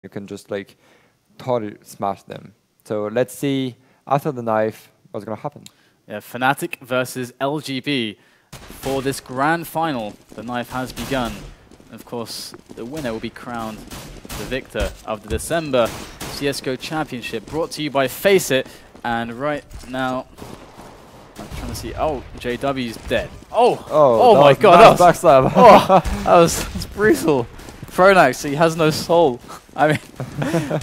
you can just like totally smash them. So let's see after the knife what's gonna happen. Yeah, fnatic versus LGB for this grand final. The knife has begun. Of course, the winner will be crowned the victor of the December CSGO Championship, brought to you by FACEIT. And right now, I'm trying to see. Oh, JW's dead. Oh my God, that was backstab. Oh, that's brutal. fnatic, he has no soul. I mean,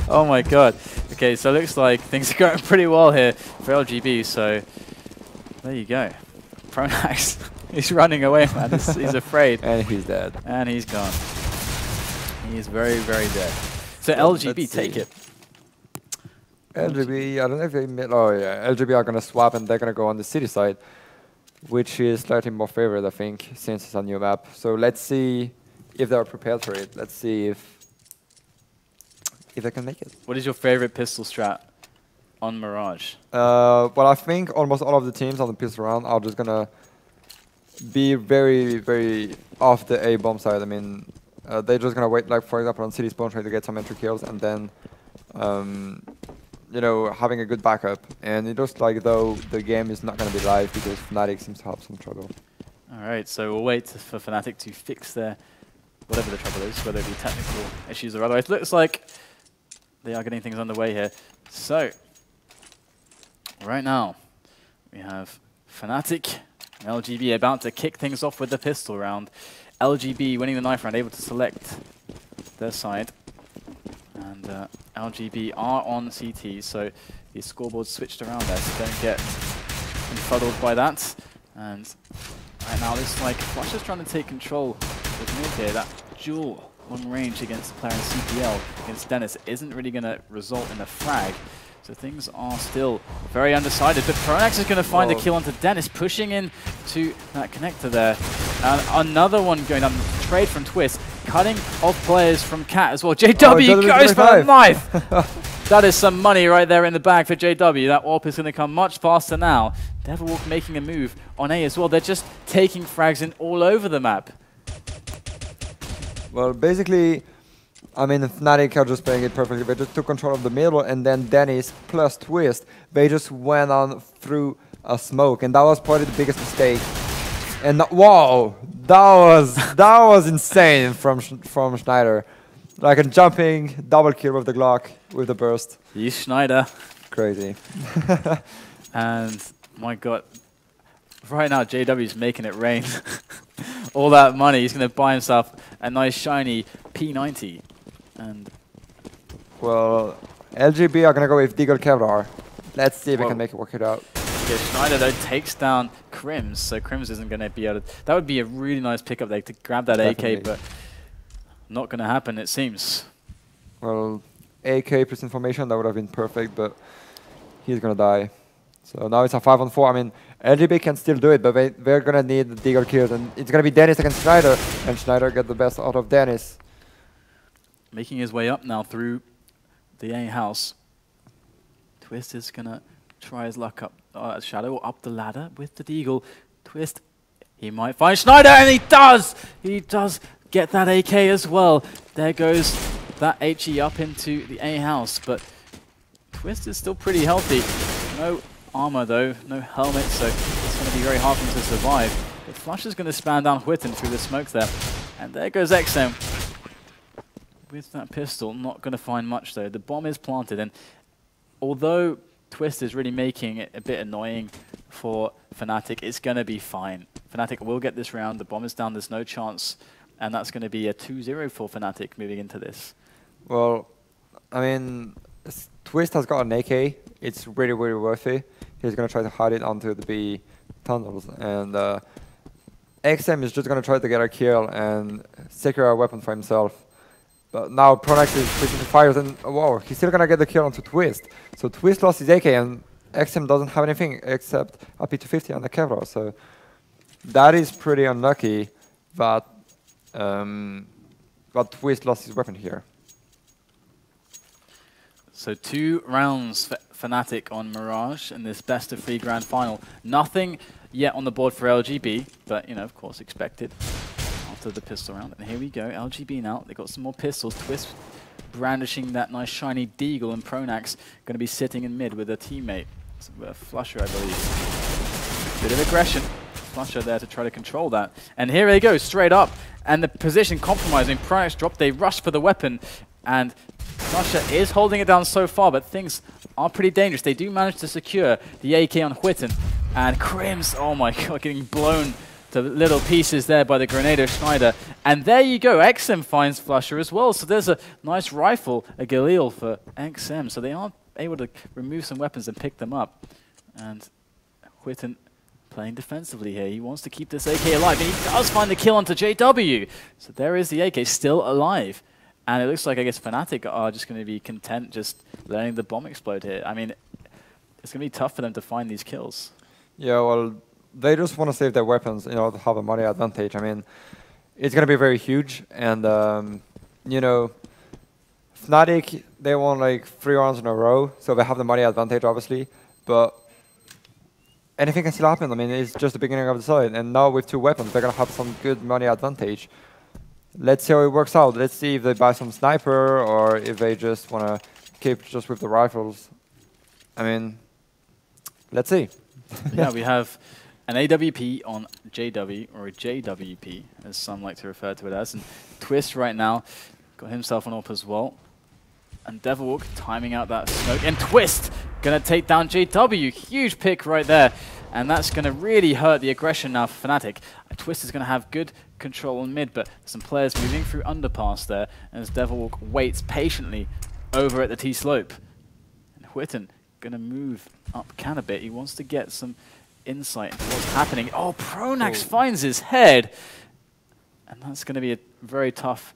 oh my God. Okay, so it looks like things are going pretty well here for LGB. So there you go. fnatic, he's running away, man. He's afraid. And he's dead. And he's gone. He's very, very dead. So LGB, take it. LGB, I don't know if they made. Oh yeah, LGB are gonna swap and they're gonna go on the city side, which is slightly more favored, I think, since it's a new map. So let's see if they're prepared for it. Let's see if they can make it. What is your favorite pistol strat on Mirage? Well, I think almost all of the teams on the pistol round are just gonna be very, very off the A bomb side. I mean, they're just gonna wait, like for example, on city spawn, trying to get some entry kills, and then, you know, having a good backup. And it looks like though the game is not gonna be live because fnatic seems to have some trouble. All right, so we'll wait for fnatic to fix their whatever the trouble is, whether it be technical issues or otherwise. Looks like they are getting things underway here. So right now we have fnatic and LGB about to kick things off with the pistol round. LGB winning the knife round, able to select their side. And LGB are on CT, so the scoreboard switched around there, so don't get befuddled by that. And right now, it's like Flush is trying to take control of mid here. That dual long range against the player in CPL against Dennis isn't really going to result in a frag. So things are still very undecided. But fnatic is going to find a kill onto Dennis, pushing in to that connector there. And another one going on, trade from Twist, cutting off players from Cat as well. JW goes for the knife! That is some money right there in the bag for JW. That AWP is going to come much faster now. Devilwalk making a move on A as well. They're just taking frags in all over the map. Well, basically, I mean, fnatic are just playing it perfectly. They just took control of the middle, and then Dennis plus Twist, they just went on through a smoke, and that was probably the biggest mistake. And wow, that was insane from Schneider, like a jumping double kill with the Glock with the burst. He's Schneider. Crazy. And my God, right now JW's making it rain. All that money, he's going to buy himself a nice shiny P90. And well, LGB are going to go with Deagle Kevlar. Let's see if we can make it work it out. Yeah, Schneider though takes down Crims, so Crims isn't going to be able to. That would be a really nice pickup there to grab that AK, but not going to happen, it seems. Well, AK plus information, that would have been perfect, but he's going to die. So now it's a 5-on-4. I mean, LGB can still do it, but they're going to need the Deagle kills, and it's going to be Dennis against Schneider, and Schneider get the best out of Dennis. Making his way up now through the A house. Twist is going to try his luck up Shadow up the ladder with the Deagle. Twist, he might find Schneider, and he does! He does get that AK as well. There goes that HE up into the A house, but Twist is still pretty healthy. No armor though, no helmet, so it's going to be very hard for him to survive. But Flush is going to span down Whitten through the smoke there. And there goes XM with that pistol. Not going to find much though. The bomb is planted, and although Twist is really making it a bit annoying for fnatic, it's going to be fine. fnatic will get this round. The bomb is down, there's no chance. And that's going to be a 2-0 for fnatic moving into this. Well, I mean, Twist has got an AK. It's really, really worthy. He's going to try to hide it onto the B tunnels. And XM is just going to try to get a kill and secure a weapon for himself. But now fnatic is switching to fires, and wow, he's still going to get the kill onto Twist. So Twist lost his AK, and XM doesn't have anything except a P250 and a Kevlar. So that is pretty unlucky that Twist lost his weapon here. So 2 rounds for fnatic on Mirage in this best-of-3 grand final. Nothing yet on the board for LGB, but, you know, of course, expected after the pistol round. And here we go, LGB now. They got some more pistols. Twist brandishing that nice shiny deagle, and Pronax going to be sitting in mid with a teammate. It's a Flusher, I believe. Bit of aggression. Flusher there to try to control that. And here they go, straight up. And the position compromising. Pronax dropped, they rush for the weapon. And Flusher is holding it down so far, but things are pretty dangerous. They do manage to secure the AK on Whitten. And Crims, oh my god, getting blown to little pieces there by the Grenadier Schneider. And there you go, XM finds Flusher as well. So there's a nice rifle, a Galil for XM. So they are able to remove some weapons and pick them up. And Whitten playing defensively here. He wants to keep this AK alive, and he does find the kill onto JW. So there is the AK still alive. And it looks like, I guess, fnatic are just going to be content just letting the bomb explode here. I mean, it's going to be tough for them to find these kills. Yeah, well, they just want to save their weapons, you know, to have a money advantage. I mean, it's going to be very huge. And, you know, Fnatic, they won like 3 rounds in a row, so they have the money advantage, obviously. But anything can still happen. I mean, it's just the beginning of the side. And now with 2 weapons, they're going to have some good money advantage. Let's see how it works out. Let's see if they buy some sniper or if they just want to keep just with the rifles. I mean, let's see. Yeah, we have an AWP on JW, or a JWP, as some like to refer to it as. And Twist right now got himself an AWP as well. And Devilwalk timing out that smoke. And Twist going to take down JW. Huge pick right there. And that's going to really hurt the aggression now for Fnatic. Twist is going to have good control on mid, but some players moving through underpass there, as Devilwalk waits patiently over at the T-slope. And Whitten going to move up can a bit. He wants to get some insight into what's happening. Oh, Pronax finds his head! And that's going to be a very tough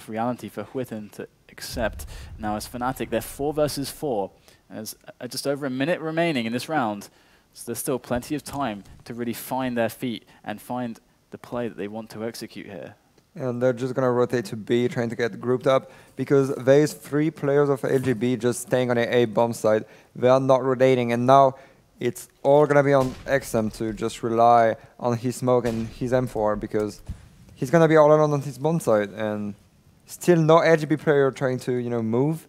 reality for Whitten to accept. Now as Fnatic, they're 4 versus 4. There's just over a minute remaining in this round. So there's still plenty of time to really find their feet and find the play that they want to execute here. And they're just going to rotate to B, trying to get grouped up, because there's 3 players of LGB just staying on the A bomb side. They are not rotating, and now it's all going to be on XM to just rely on his smoke and his M4, because he's going to be all alone on his bomb side, and still no LGB player trying to, you know, move.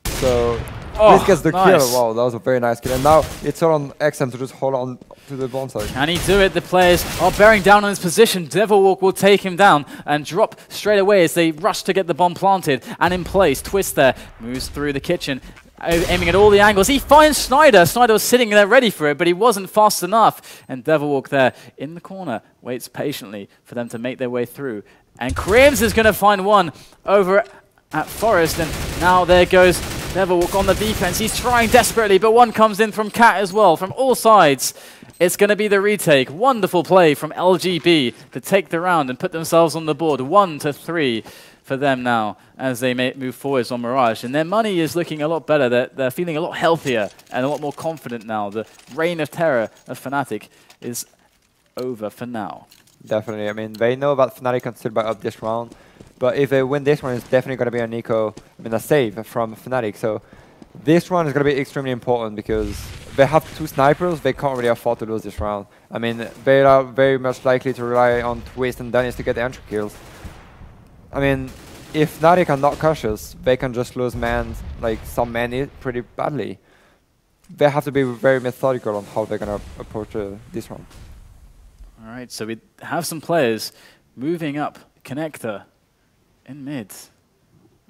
So this gets the kill. Wow, that was a very nice kill. And now it's all on XM to just hold on to the bomb side. Can he do it? The players are bearing down on his position. Devilwalk will take him down and drop straight away as they rush to get the bomb planted and in place. Twist there moves through the kitchen, aiming at all the angles. He finds Schneider. Schneider was sitting there ready for it, but he wasn't fast enough. And Devilwalk there in the corner waits patiently for them to make their way through. And Crims is going to find one over at Forest, and now there goes Devilwalk on the defense. He's trying desperately, but one comes in from Cat as well, from all sides. It's going to be the retake. Wonderful play from LGB to take the round and put themselves on the board. 1-3 for them now as they move forwards on Mirage. And their money is looking a lot better. They're feeling a lot healthier and a lot more confident now. The reign of terror of Fnatic is over for now. Definitely. I mean, they know about Fnatic can still buy up this round. But if they win this one, it's definitely going to be a save from Fnatic. So this one is going to be extremely important because they have 2 snipers. They can't really afford to lose this round. I mean, they are very much likely to rely on Twist and Dennis to get the entry kills. I mean, if Fnatic are not cautious, they can just lose some man pretty badly. They have to be very methodical on how they're going to approach this round. All right, so we have some players moving up connector in mid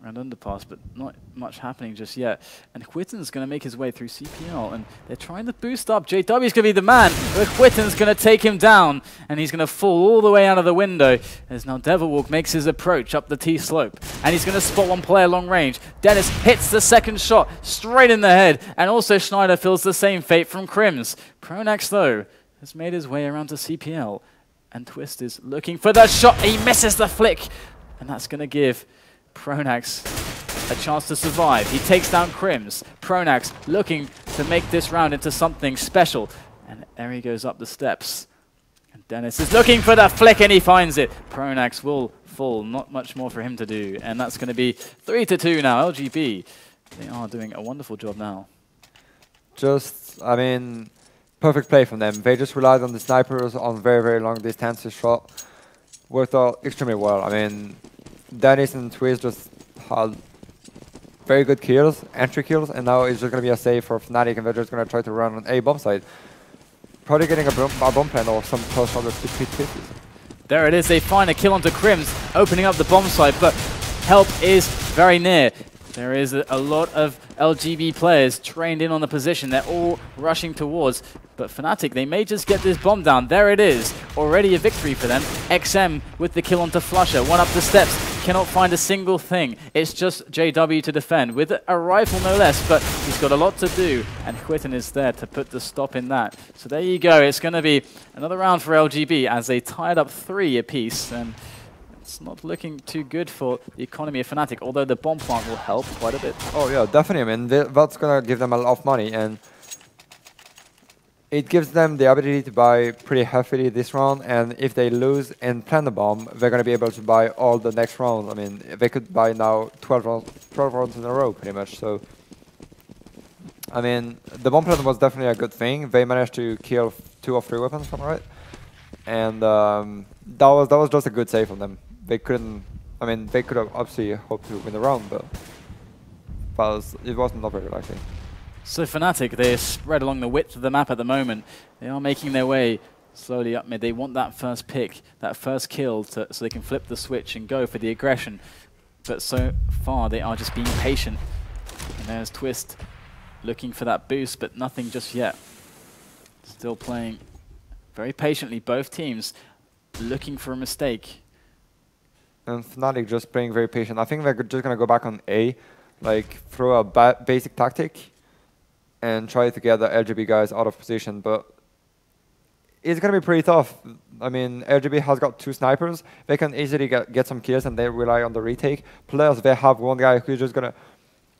around underpass, but not much happening just yet. And Whitten's going to make his way through CPL, and they're trying to boost up. JW's going to be the man, but Whitten's going to take him down, and he's going to fall all the way out of the window as now Devilwalk makes his approach up the T-slope, and he's going to spot one player long range. Dennis hits the second shot straight in the head, and also Schneider feels the same fate from Crims. Pronax, though, has made his way around to CPL, and Twist is looking for the shot. He misses the flick, and that's going to give Pronax a chance to survive. He takes down Crims. Pronax looking to make this round into something special. And there he goes up the steps. And Dennis is looking for the flick, and he finds it. Pronax will fall. Not much more for him to do. And that's going to be 3-2 now. LGB, they are doing a wonderful job now. I mean, perfect play from them. They just relied on the snipers on very, very long distances shot. Worked out extremely well. I mean, Dennis and Twist just had very good kills, entry kills, and now it's just going to be a save for Fnatic, and they're just going to try to run on A bomb side. Probably getting a bomb plan or some close shot to 50. There it is, they find a kill onto Crims, opening up the bomb site, but help is very near. There is a lot of LGB players trained in on the position. They're all rushing towards. But Fnatic, they may just get this bomb down. There it is. Already a victory for them. XM with the kill onto Flusher. One up the steps. Cannot find a single thing. It's just JW to defend with a rifle no less. But he's got a lot to do. And Quitten is there to put the stop in that. So there you go. It's going to be another round for LGB as they tied up 3 apiece. And it's not looking too good for the economy of Fnatic, although the bomb plant will help quite a bit. Oh yeah, definitely. I mean, that's going to give them a lot of money, and it gives them the ability to buy pretty heavily this round, and if they lose and plant the bomb, they're going to be able to buy all the next rounds. I mean, they could buy now 12 rounds in a row, pretty much. So, I mean, the bomb plant was definitely a good thing. They managed to kill 2 or 3 weapons, if I'm right. And that was just a good save from them. They couldn't, I mean, they could have obviously hoped to win the round, but it wasn't not very likely. So Fnatic, they're spread along the width of the map at the moment. They are making their way slowly up mid. They want that first pick, that first kill, so they can flip the switch and go for the aggression. But so far, they are just being patient. And there's Twist looking for that boost, but nothing just yet. Still playing very patiently, both teams looking for a mistake. And Fnatic just playing very patient. I think they're just going to go back on A, like throw a basic tactic and try to get the LGB guys out of position. But it's going to be pretty tough. I mean, LGB has got 2 snipers. They can easily get some kills and they rely on the retake. Plus, they have one guy who's just going to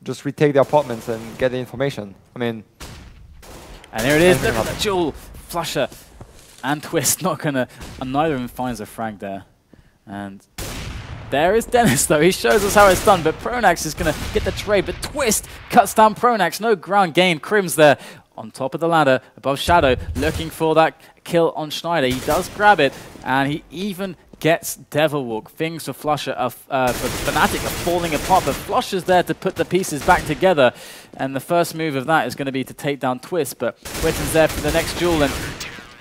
just retake the apartments and get the information. I mean... And here it is, look at the duel. Flusher and Twist not going to... And neither of them finds a frag there. And... there is Dennis, though. He shows us how it's done, but Pronax is going to get the trade, but Twist cuts down Pronax. No ground gain. Crims there on top of the ladder, above Shadow, looking for that kill on Schneider. He does grab it, and he even gets Devil Walk. Things for Flusher, for Fnatic are falling apart, but Flusher's there to put the pieces back together, and the first move of that is going to be to take down Twist, but Quitten's there for the next duel, and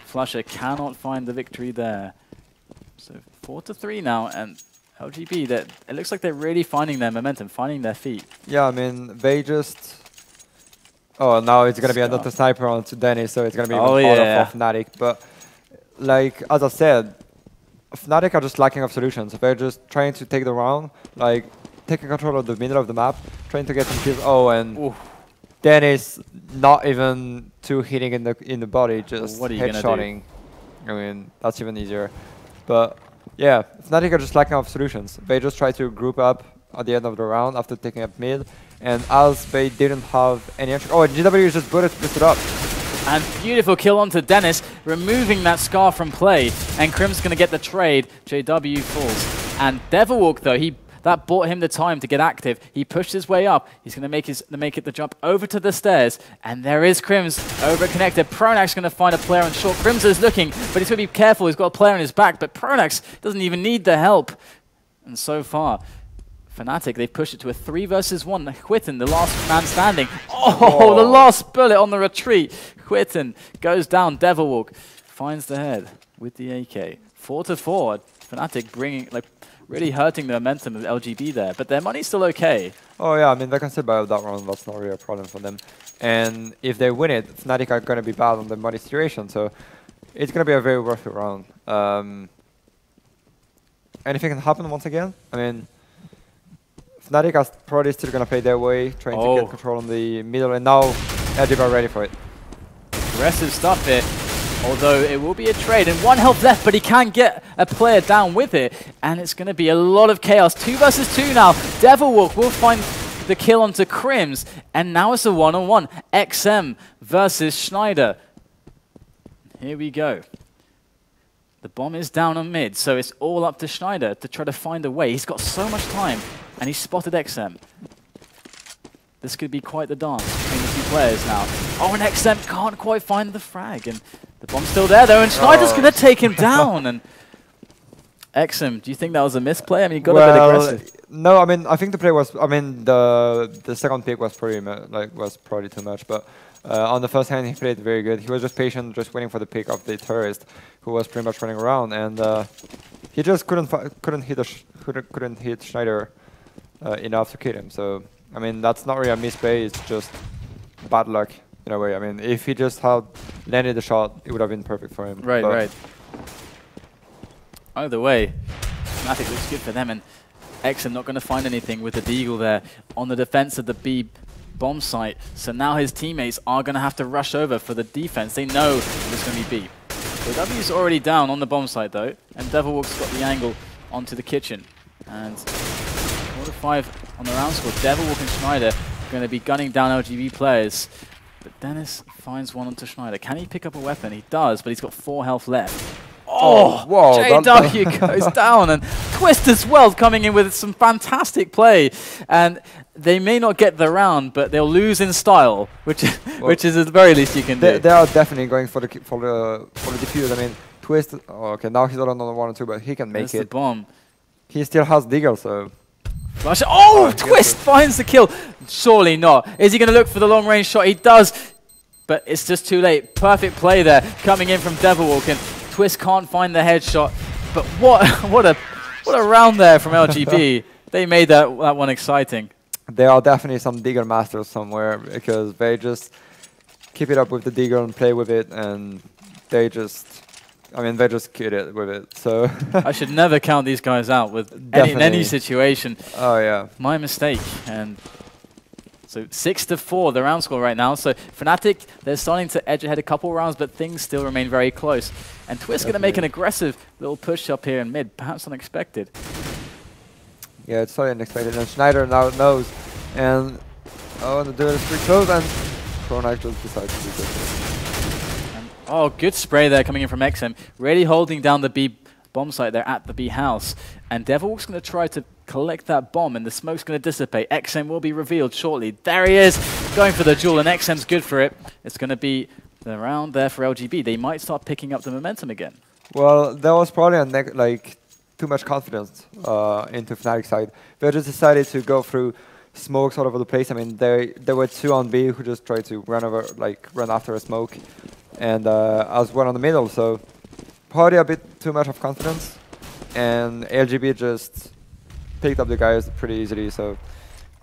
Flusher cannot find the victory there. So 4-3 now, and LGB, that it looks like they're really finding their momentum, finding their feet. Yeah, I mean, they just... Oh, now it's going to be another sniper on to Dennis, so it's going to be even harder for Fnatic. But, like, as I said, Fnatic are just lacking of solutions. They're just trying to take the round, like, taking control of the middle of the map, trying to get some kills. Oh, and Dennis not even 2 hitting in the body, just headshotting. I mean, that's even easier. But... yeah, Fnatic are just lacking of solutions. They just try to group up at the end of the round after taking up mid, and as they didn't have any entry... oh, and GW is just boosted up. And beautiful kill onto Dennis, removing that scar from play, and Crim's going to get the trade. JW falls. And Devil Walk, though, that bought him the time to get active. He pushed his way up. He's going to make it the jump over to the stairs. And there is Crims over connected. Pronax going to find a player on short. Crims is looking, but he's going to be careful. He's got a player on his back, but Pronax doesn't even need the help. And so far, Fnatic, they've pushed it to a 3 versus 1. Quitten, the last man standing. Oh, the last bullet on the retreat. Quitten goes down. Devil Walk finds the head with the AK. 4-4. Fnatic bringing, like, really hurting the momentum of LGB there, but their money's still okay. Oh yeah, I mean, they can still buy that round, that's not really a problem for them. And if they win it, Fnatic are going to be bad on the money situation, so it's going to be a very worth it round. Anything can happen once again. I mean, Fnatic are probably still going to play their way, trying to get control on the middle, and now LGB are ready for it. Aggressive stuff here. Although it will be a trade, and 1 health left, but he can get a player down with it, and it's going to be a lot of chaos. 2 versus 2 now. Devil Walk will find the kill onto Crims, and now it's a 1-on-1. XM versus Schneider. Here we go. The bomb is down on mid, so it's all up to Schneider to try to find a way. He's got so much time, and he spotted XM. This could be quite the dance between the 2 players now. Oh, and XM can't quite find the frag, and the bomb's still there though, and Schneider's going to take him down. And XM, do you think that was a misplay? I mean, he got a bit aggressive. No, I mean, I think the play was. I mean, the second pick was pretty was probably too much. But on the first hand, he played very good. He was just patient, just waiting for the pick of the terrorist, who was pretty much running around, and he just couldn't hit Schneider enough to kill him. So I mean, that's not really a misplay. It's just bad luck in a way. I mean, if he just had landed the shot, it would have been perfect for him. Right, but right. Either way, fnatic looks good for them, and XM not going to find anything with the Deagle there on the defense of the B bomb site. So now his teammates are going to have to rush over for the defense. They know it's going to be B. So W's already down on the bomb site though, and Devilwalk's got the angle onto the kitchen. And 4-5 on the round score. Devilwalk and Schneider going to be gunning down LGB players. But Dennis finds one onto Schneider. Can he pick up a weapon? He does, but he's got 4 health left. Oh, whoa, JW goes down, and Twist as well coming in with some fantastic play. And they may not get the round, but they'll lose in style, which is at the very least you can do. They are definitely going for the defuse. I mean, Twist. Oh, okay, now he's not on 1 or 2, but he can make it. The bomb. He still has Deagle, so. Flash. Oh, Twist finds the kill. Surely not. Is he going to look for the long range shot? He does, but it's just too late. Perfect play there, coming in from Devilwalk, and Twist can't find the headshot. But what a round there from LGB. They made that one exciting. There are definitely some Deagle masters somewhere, because they just keep it up with the Deagle and play with it, and they just kill it with it. So I should never count these guys out with in any situation. Oh yeah, my mistake. And so 6-4 the round score right now. So fnatic, they're starting to edge ahead a couple rounds, but things still remain very close. And Twist going to make an aggressive little push up here in mid, perhaps unexpected. Yeah, it's totally unexpected. And Schneider now knows, and the duel is pretty close, and Chronax just decides to do this. Oh, good spray there coming in from XM. Really holding down the B bomb site there at the B house. And Devilwalk's going to try to collect that bomb, and the smoke's going to dissipate. XM will be revealed shortly. There he is, going for the duel, and XM's good for it. It's going to be the round there for LGB. They might start picking up the momentum again. Well, there was probably too much confidence into Fnatic side. They just decided to go through smokes all over the place. I mean, there were 2 on B who just tried to run after a smoke, and as one on the middle. So probably a bit too much of confidence, and LGB just picked up the guys pretty easily. So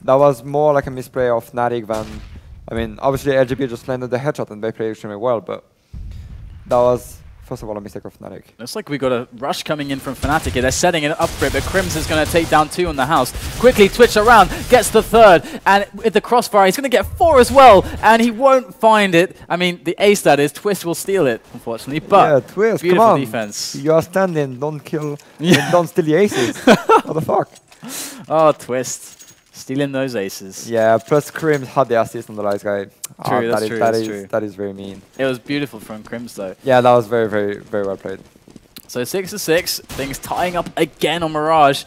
that was more like a misplay of Fnatic than. I mean, obviously LGB just landed the headshot and they played extremely well, but that was. First of all, a mistake of Fnatic. Looks like we got a rush coming in from Fnatic here. They're setting it up for it, but Crims is going to take down 2 on the house. Quickly twitch around, gets the 3rd, and with the crossfire, he's going to get 4 as well, and he won't find it. I mean, the ace that is, Twist will steal it, unfortunately, but yeah, Twist, beautiful come on. defense. You are standing, don't kill, don't steal the aces. What the fuck? Oh, Twist. Stealing those aces. Yeah, plus Crims had the assist on the last guy. True, that's true. That is very mean. It was beautiful from Crims, though. Yeah, that was very, very, very well played. So 6-6, things tying up again on Mirage.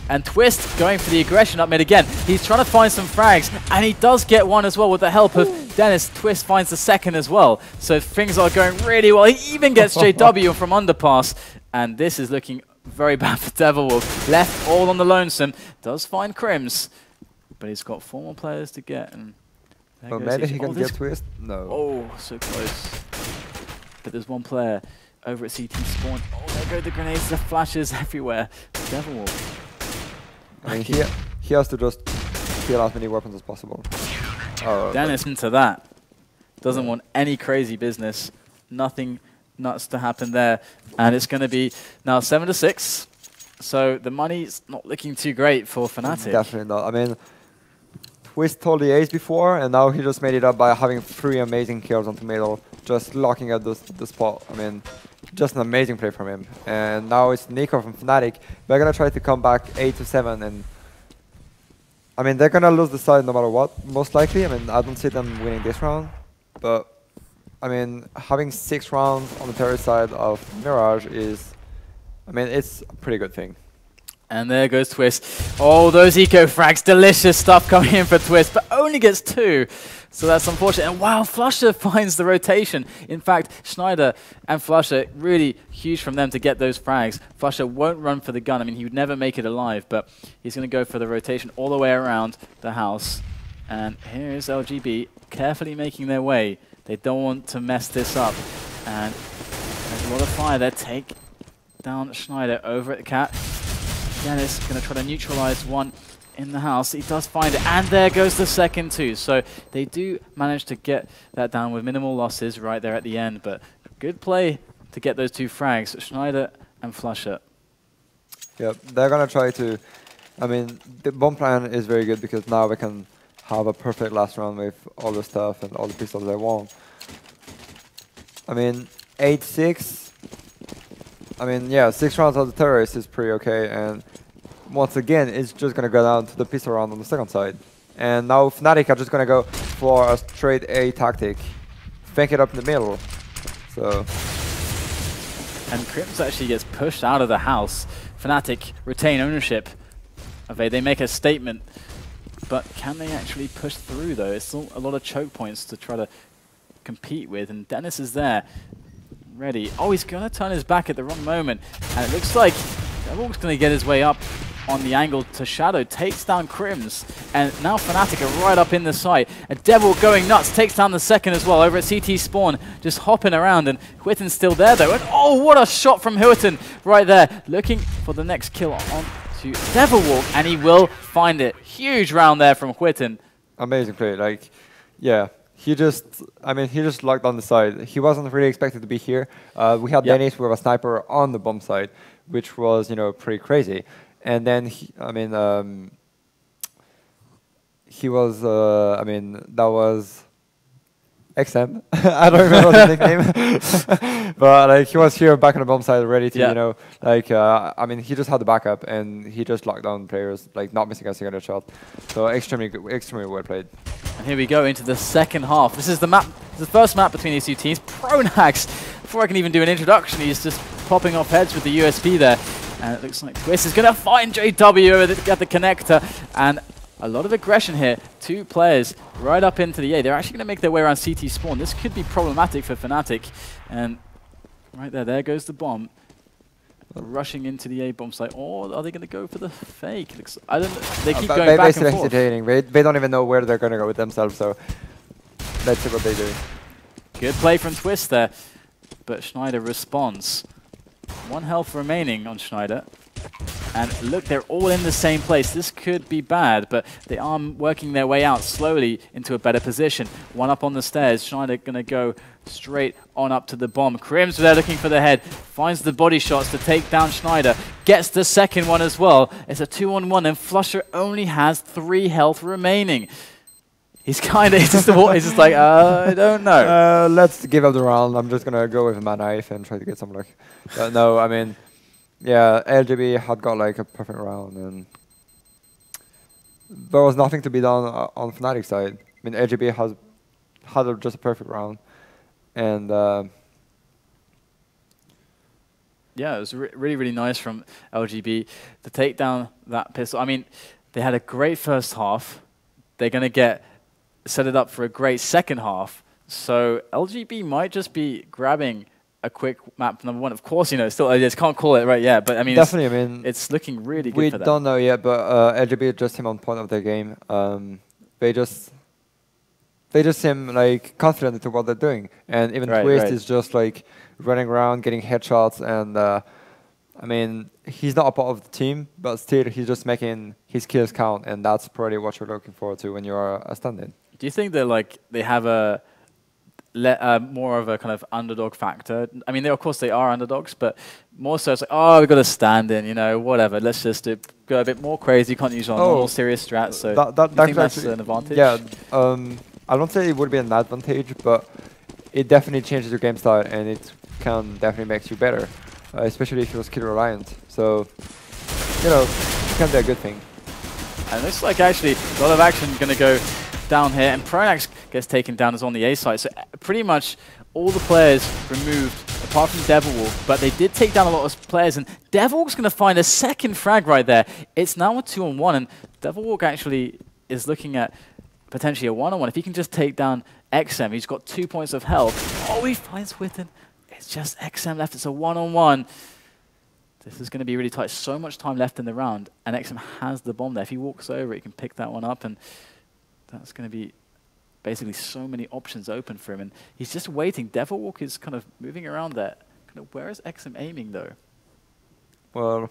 And Twist going for the aggression up mid again. He's trying to find some frags, and he does get one as well with the help of Dennis. Twist finds the 2nd as well. So things are going really well. He even gets JW from underpass, and this is looking very bad for Devilwolf. Left all on the lonesome. Does find Crims. But he's got 4 more players to get, and oh, maybe he can get Twist? No. Oh, so close. But there's 1 player over at CT spawn. Oh, there go the grenades, the flashes everywhere. Devilwolf. I mean, he has to just kill as many weapons as possible. Oh, Dennis into that. Doesn't want any crazy business. Nothing nuts to happen there. And it's going to be now 7-6. So the money's not looking too great for Fnatic. Definitely not. I mean, Twist told the ace before, and now he just made it up by having 3 amazing kills on the middle, just locking up the spot. I mean, just an amazing play from him. And now it's Nico from Fnatic. They're going to try to come back 8-7, and I mean, they're going to lose the side no matter what, most likely. I mean, I don't see them winning this round, but I mean, having 6 rounds on the terrorist side of Mirage is, I mean, it's a pretty good thing. And there goes Twist. Oh, those eco frags, delicious stuff coming in for Twist, but only gets 2. So that's unfortunate. And wow, flusha finds the rotation. In fact, Schneider and flusha, really huge from them to get those frags. flusha won't run for the gun. I mean, he would never make it alive, but he's going to go for the rotation all the way around the house. And here is LGB carefully making their way. They don't want to mess this up. And there's a lot of fire there. Take down Schneider over at the cat. Dennis going to try to neutralize one in the house. He does find it, and there goes the second too. So they do manage to get that down with minimal losses right there at the end, but good play to get those 2 frags, Schneider and flusha. Yep, they're going to try to... I mean, the bomb plan is very good because now we can have a perfect last round with all the stuff and all the pistols they want. I mean, 8-6... I mean, yeah, 6 rounds of the terrorist is pretty okay, and once again, it's just going to go down to the pistol round on the second side. And now Fnatic are just going to go for a straight A tactic. Fake it up in the middle. So. And Crims actually gets pushed out of the house. Fnatic retain ownership of A. They make a statement, but can they actually push through though? It's still a lot of choke points to try to compete with, and Dennis is there. Ready. Oh, he's going to turn his back at the wrong moment. And it looks like Devil's going to get his way up on the angle to Shadow. Takes down Crims. And now Fnatic are right up in the site. And Devil going nuts. Takes down the second as well over at CT Spawn. Just hopping around. And Huiton's still there though. And oh, what a shot from Huiton right there. Looking for the next kill on to Devil Walk. And he will find it. Huge round there from Huiton. Amazing play. Like, yeah. He just locked on the side. He wasn't really expected to be here. We had Dennis with a sniper on the bomb side, which was, pretty crazy. And then, he was, that was XM. I don't remember the nickname. But, like, he was here back on the bomb side ready to, he just had the backup, and he just locked down players, like, not missing a single shot. So, extremely good, extremely well played. And here we go into the second half. This is the map, the first map between these 2 teams. Pronax, before I can even do an introduction, he's just popping off heads with the USP there. And it looks like Twist is going to find JW at the connector. And a lot of aggression here. 2 players right up into the A. They're actually going to make their way around CT spawn. This could be problematic for Fnatic. And right there goes the bomb. Rushing into the A bomb site, or are they going to go for the fake? I don't know. They keep going back and forth. They don't even know where they're going to go with themselves, so let's see what they do. Good play from Twist there, but Schneider responds. 1 health remaining on Schneider. And look, they're all in the same place. This could be bad, but they are working their way out slowly into a better position. 1 up on the stairs. Schneider going to go straight on up to the bomb. Crims there looking for the head. Finds the body shots to take down Schneider. Gets the second one as well. It's a 2-on-1, and flusha only has 3 health remaining. He's kind of, he's just like, I don't know. Let's give up the round. I'm just going to go with my knife and try to get some luck. But no, I mean, yeah, LGB had got like a perfect round, and there was nothing to be done on Fnatic side. I mean, LGB had just a perfect round, and yeah, it was really, really nice from LGB to take down that pistol. I mean, they had a great first half. They're going to set it up for a great second half. So LGB might just be grabbing a quick map number 1. Of course, still I just can't call it right yet, but I mean, definitely, it's looking really good we for them. don't know yet, but LGB just seem on point of their game. They just seem like confident into what they're doing, and even Twist is just like running around getting headshots, and I mean, he's not a part of the team, but still he's just making his kills count, and that's probably what you're looking forward to when you're a stand-in. Do you think they have a more of a kind of underdog factor? I mean, of course they are underdogs, but more so it's like, oh, we've got to stand in, whatever. Let's just go a bit more crazy. You can't use our normal serious strats. So do you think that's an advantage? Yeah, I don't say it would be an advantage, but it definitely changes your game style, and it can definitely make you better, especially if you're skill reliant. So, it can be a good thing. And it looks like actually a lot of action going to go down here, and Pronax gets taken down as on the A side. So pretty much all the players removed, apart from Devilwalk, but they did take down a lot of players, and Devilwalk's going to find a second frag right there. It's now a 2-on-1, and Devilwalk actually is looking at potentially a 1-on-1. If he can just take down XM, he's got 2 points of health. Oh, he finds Witten. It's just XM left. It's a 1-on-1. This is going to be really tight. So much time left in the round, and XM has the bomb there. If he walks over, he can pick that one up, and that's going to be basically so many options open for him. And he's just waiting. Devilwalk is kind of moving around there. Kind of, where is XM aiming, though? Well,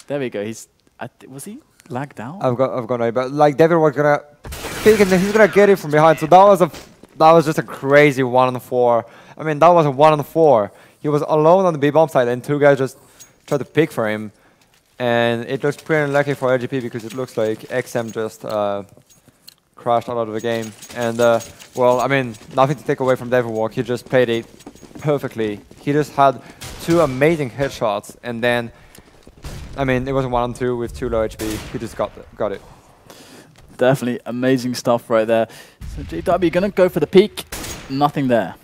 there we go. Was he lagged out? I've got no, but like Devilwalk's gonna pick and he's gonna get it from behind. So that was just a crazy 1-on-4. I mean, that was a 1-on-4. He was alone on the B bomb side, and 2 guys just tried to pick for him, and it looks pretty unlucky for LGB because it looks like XM just crashed out of the game. And well, I mean, nothing to take away from Devilwalk. He just played it perfectly. He just had 2 amazing headshots, and then, I mean, it was a 1-on-2 with 2 low HP. He just got it. Definitely amazing stuff right there. So JW gonna go for the peak. Nothing there.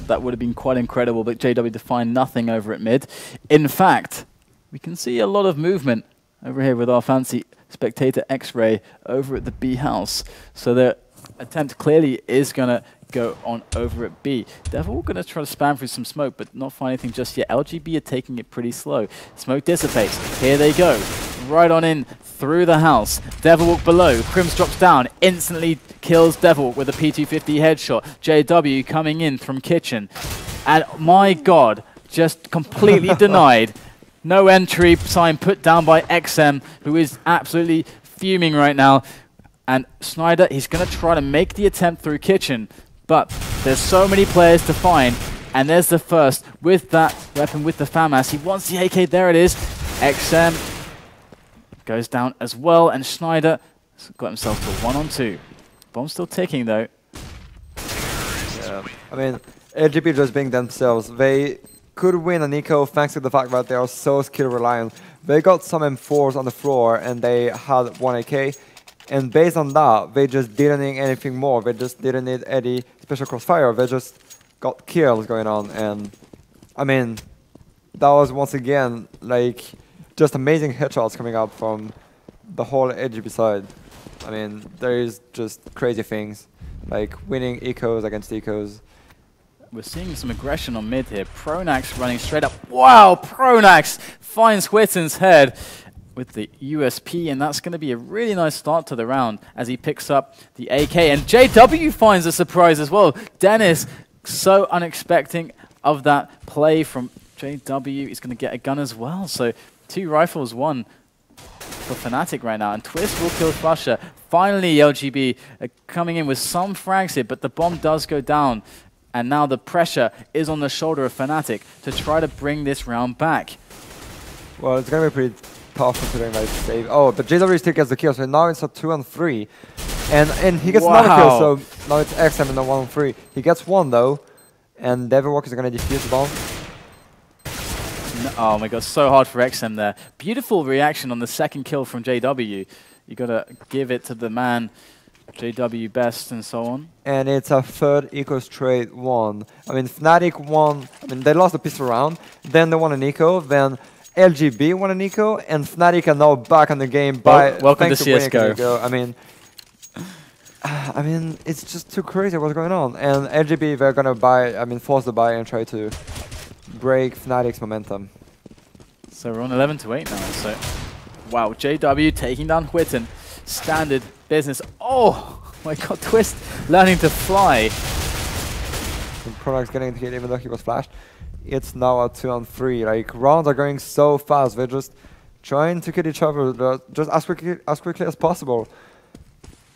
That would have been quite incredible, but JW to find nothing over at mid. In fact, we can see a lot of movement over here with our fancy spectator X-Ray over at the B house. So their attempt clearly is going to go on over at B. Devil going to try to spam through some smoke, but not find anything just yet. LGB are taking it pretty slow. Smoke dissipates. Here they go. Right on in through the house. Devilwalk below. Crims drops down. Instantly kills Devilwalk with a P250 headshot. JW coming in from kitchen. And my God, just completely denied. No entry sign put down by XM, who is absolutely fuming right now. And Snyder, he's going to try to make the attempt through kitchen. But there's so many players to find. And there's the first with that weapon with the FAMAS. He wants the AK. There it is. XM goes down as well, and Schneider got himself to a 1-on-2. Bomb still ticking, though. Yeah, I mean, LGB just being themselves. They could win an eco thanks to the fact that they are so skill reliant. They got some M4s on the floor, and they had 1 AK. And based on that, they just didn't need anything more. They just didn't need any special crossfire. They just got kills going on. And, I mean, that was once again, like, just amazing headshots coming up from the whole LGB side. I mean, there is just crazy things, like winning ecos against ecos. We're seeing some aggression on mid here. Pronax running straight up. Wow, Pronax finds Witten's head with the USP, and that's going to be a really nice start to the round as he picks up the AK. And JW finds a surprise as well. Dennis, so unexpected of that play from JW. He's going to get a gun as well. So 2 rifles, 1 for fnatic right now, and Twist will kill Flusher. Finally, LGB coming in with some frags here, but the bomb does go down, and now the pressure is on the shoulder of fnatic to try to bring this round back. Well, it's going to be pretty tough considering like save. Oh, but JW still gets the kill, so now it's a 2-on-3, and he gets another kill, so now it's XM and a 1-on-3. He gets 1 though, and Devilwalk is going to defuse the bomb. Oh my God, so hard for XM there. Beautiful reaction on the second kill from JW. You gotta give it to the man, JW best and so on. And it's a 3rd eco straight 1. I mean, fnatic won, I mean, they lost the pistol round, then they won an eco, then LGB won an eco, and fnatic are now back on the game by welcome to CSGO. I mean, it's just too crazy what's going on. And LGB, they're gonna buy, I mean, force the buy and try to break fnatic's momentum. So we're on 11-8 now. So, wow, JW taking down Witten. Standard business. Oh my God, Twist learning to fly. And Pronax getting the hit even though he was flashed. It's now a 2-on-3. Like, rounds are going so fast. They're just trying to kill each other just as quickly as possible.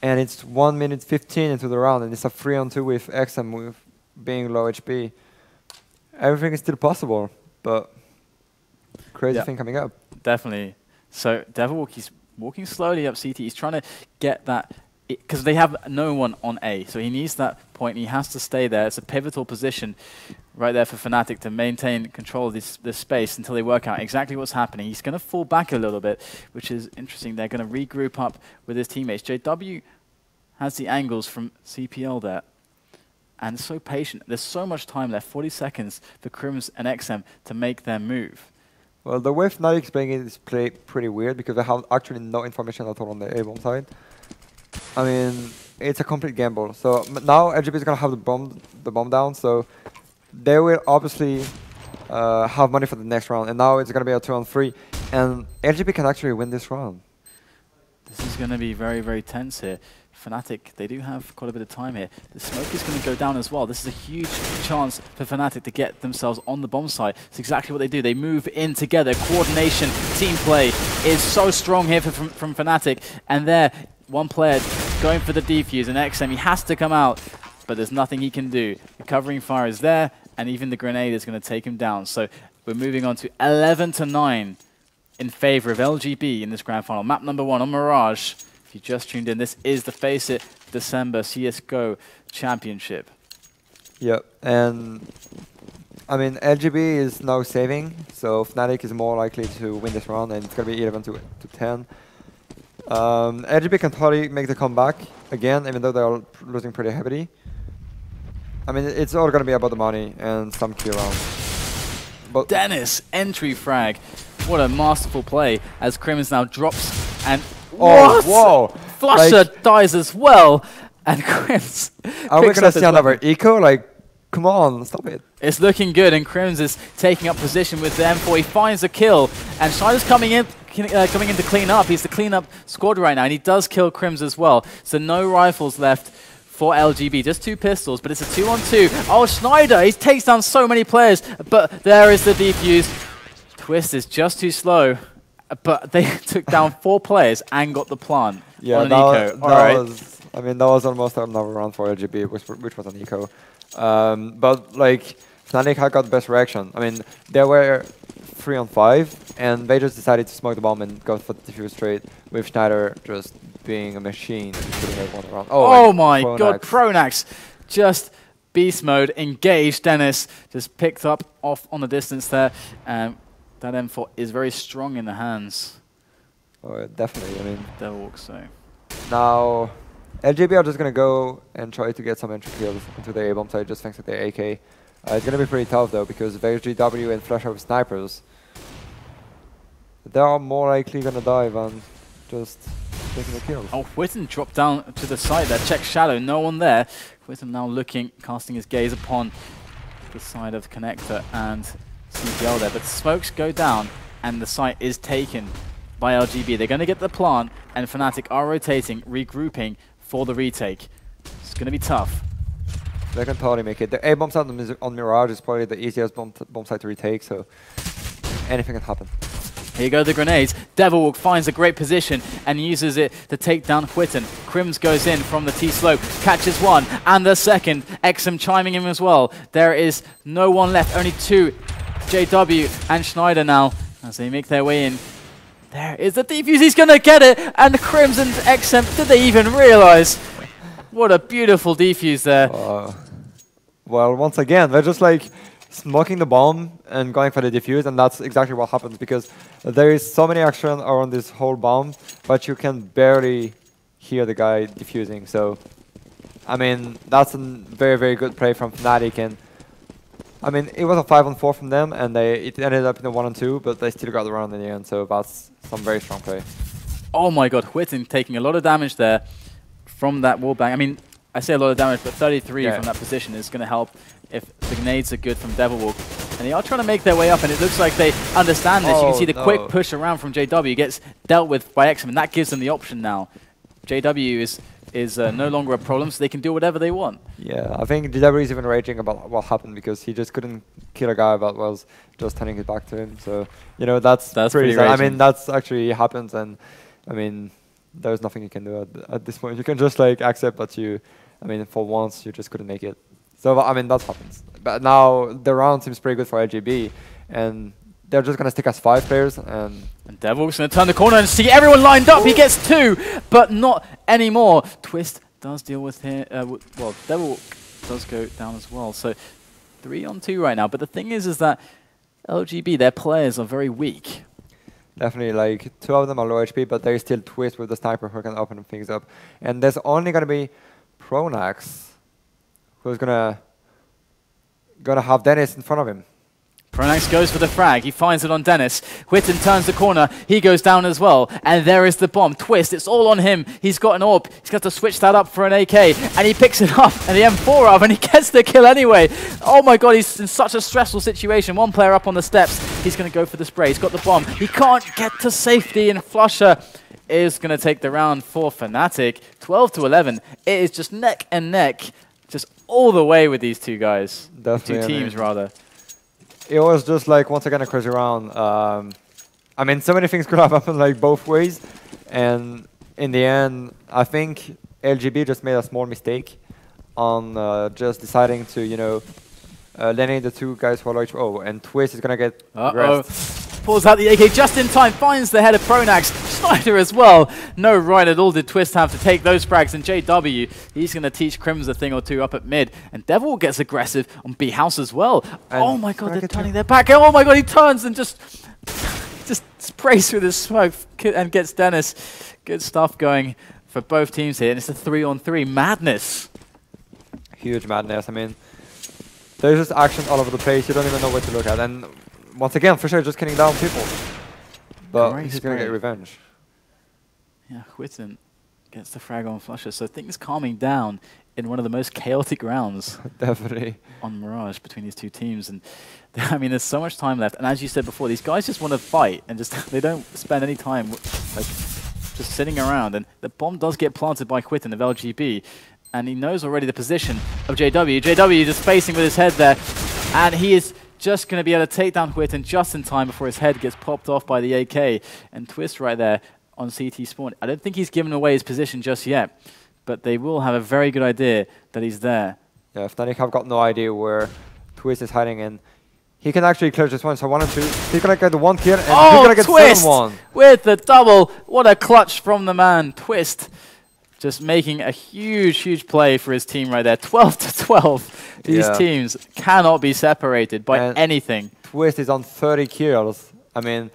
And it's 1 minute 15 into the round, and it's a 3-on-2 with XM with being low HP. Everything is still possible, but crazy thing coming up. Definitely. So Devilwalk, he's walking slowly up CT. He's trying to get that, because they have no one on A, so he needs that point. He has to stay there. It's a pivotal position right there for fnatic to maintain control of this space until they work out exactly what's happening. He's going to fall back a little bit, which is interesting. They're going to regroup up with his teammates. JW has the angles from CPL there. And so patient. There's so much time left, 40 seconds for Crims and XM to make their move. Well, the way fnatic is playing it is pretty weird because they have actually no information at all on the A-bomb side. I mean, it's a complete gamble. So now LGB is going to have the bomb down, so they will obviously have money for the next round. And now it's going to be a 2-on-3, and LGB can actually win this round. This is going to be very, very tense here. fnatic, they do have quite a bit of time here. The smoke is going to go down as well. This is a huge chance for fnatic to get themselves on the bomb site. It's exactly what they do. They move in together. Coordination, team play is so strong here from fnatic. And there, one player going for the defuse, and XM, he has to come out, but there's nothing he can do. The covering fire is there, and even the grenade is going to take him down. So we're moving on to 11-9 in favor of LGB in this grand final. Map number 1 on Mirage. If you just tuned in, this is the FACEIT December CSGO Championship. Yep, and I mean, LGB is now saving, so fnatic is more likely to win this round, and it's going to be 11-10. LGB can totally make the comeback again, even though they're losing pretty heavily. I mean, it's all going to be about the money and some key rounds. But Dennis, entry frag. What a masterful play as Crims now drops and oh, what? Whoa! Flusher dies as well, and Crims. Are we going to see another eco? Like, come on, stop it. It's looking good, and Crims is taking up position with the M4. He finds a kill, and Schneider's coming in to clean up. He's the cleanup squad right now, and he does kill Crims as well. So no rifles left for LGB, just 2 pistols, but it's a 2-on-2. Oh, Schneider, he takes down so many players, but there is the defuse. Twist is just too slow, but they took down 4 players and got the plant on an eco. That was almost another round for LGB, which was an eco. But like, fnatic had got the best reaction. I mean, they were 3-on-5, and they just decided to smoke the bomb and go for the defuse straight, with Schneider just being a machine. Oh my god, Pronax just beast mode, engaged. Dennis just picked up off on the distance there. That M4 is very strong in the hands. Oh, definitely. I mean, Devil so. Now, LGB are just going to go and try to get some entry kills into the A-bomb side just thanks to the AK. It's going to be pretty tough though, because LGW and Flash have snipers. They are more likely going to die than just taking the kills. Oh, Whitten dropped down to the side there. Check shadow, no one there. Whitten now looking, casting his gaze upon the side of Connector and CPL there. But smokes go down, and the site is taken by LGB. They're going to get the plant, and fnatic are rotating, regrouping for the retake. It's going to be tough. They can totally make it. The A-bomb site on Mirage is probably the easiest bomb site to retake, so anything can happen. Here go the grenades. Devilwalk finds a great position and uses it to take down Whitten. Crims goes in from the T-slope, catches one, and the second. XM chiming in as well. There is no one left, only 2. JW and Schneider now, as they make their way in. There is the defuse, he's going to get it, and Crims and XM, did they even realize? What a beautiful defuse there. Well, once again, they're just like smoking the bomb and going for the defuse, and that's exactly what happens, because there is so many action around this whole bomb, but you can barely hear the guy defusing. So, I mean, that's a very, very good play from fnatic, and I mean, it was a 5-on-4 from them, and it ended up in a 1-on-2, but they still got the round in the end, so that's some very strong play. Oh my god, Whitten taking a lot of damage there from that wallbang. I mean, I say a lot of damage, but 33 from that position is going to help if the grenades are good from Devilwalk. And they are trying to make their way up, and it looks like they understand this. You can see the quick push around from JW gets dealt with by XM, and that gives them the option now. JW is no longer a problem, so they can do whatever they want. Yeah, I think JW is even raging about what happened, because he just couldn't kill a guy that was just turning it back to him. So, you know, that's pretty sad. I mean, that's actually happens, and I mean, there's nothing you can do at this point. You can just like accept that I mean, for once you just couldn't make it. So, I mean, that happens. But now the round seems pretty good for LGB, and they're just going to stick as 5 players. And Devil's going to turn the corner and see everyone lined up. He gets 2, but not anymore. Twist does deal with him. Well, Devil does go down as well. So 3-on-2 right now. But the thing is that LGB, their players are very weak. Definitely, like, 2 of them are low HP, but there's still Twist with the sniper who can open things up. And there's only going to be Pronax who's gonna have Dennis in front of him. Pronax goes for the frag. He finds it on Dennis. Whitten turns the corner. He goes down as well. And there is the bomb. Twist, it's all on him. He's got an AWP. He's got to switch that up for an AK. And he picks it up and the M4 up and he gets the kill anyway. Oh my god, he's in such a stressful situation. One player up on the steps. He's going to go for the spray. He's got the bomb. He can't get to safety and Flusher is going to take the round for Fnatic. 12-11. It is just neck and neck. Just all the way with these two guys. Definitely, two teams, rather. It was just like, once again, a crazy round. I mean, so many things could have happened like both ways. And in the end, I think LGB just made a small mistake on just deciding to, you know, landing the 2 guys who are like, oh, and Twist is going to get rest. Pulls out the AK just in time, finds the head of Pronax. Snyder as well. No right at all did Twist have to take those frags. And JW, he's going to teach Crims a thing or two up at mid. And Devil gets aggressive on B House as well. And oh my god, they're turning their back. Oh my god, he turns and just sprays through the smoke and gets Dennis. Good stuff going for both teams here. And it's a 3-on-3 madness. Huge madness. I mean, there's just action all over the place. You don't even know where to look at. And once again, for sure, just killing down people. But he's going to get revenge. Yeah, Whitten gets the frag on Flusher. So things calming down in one of the most chaotic rounds. Definitely. On Mirage between these two teams. And I mean, there's so much time left. And as you said before, these guys just want to fight and just they don't spend any time like just sitting around. And the bomb does get planted by Whitten of LGB. And he knows already the position of JW. JW just facing with his head there. And he is just going to be able to take down Whitten just in time before his head gets popped off by the AK. And Twist right there on CT spawn. I don't think he's given away his position just yet, but they will have a very good idea that he's there. Yeah, fnatic have got no idea where Twist is hiding in. He can actually clear this one, so 1 and 2. He's going to get the 1 kill, and he's going to get Twist 7-1. With the double. What a clutch from the man. Twist just making a huge, huge play for his team right there. 12-12. These teams cannot be separated by anything. Twist is on 30 kills. I mean,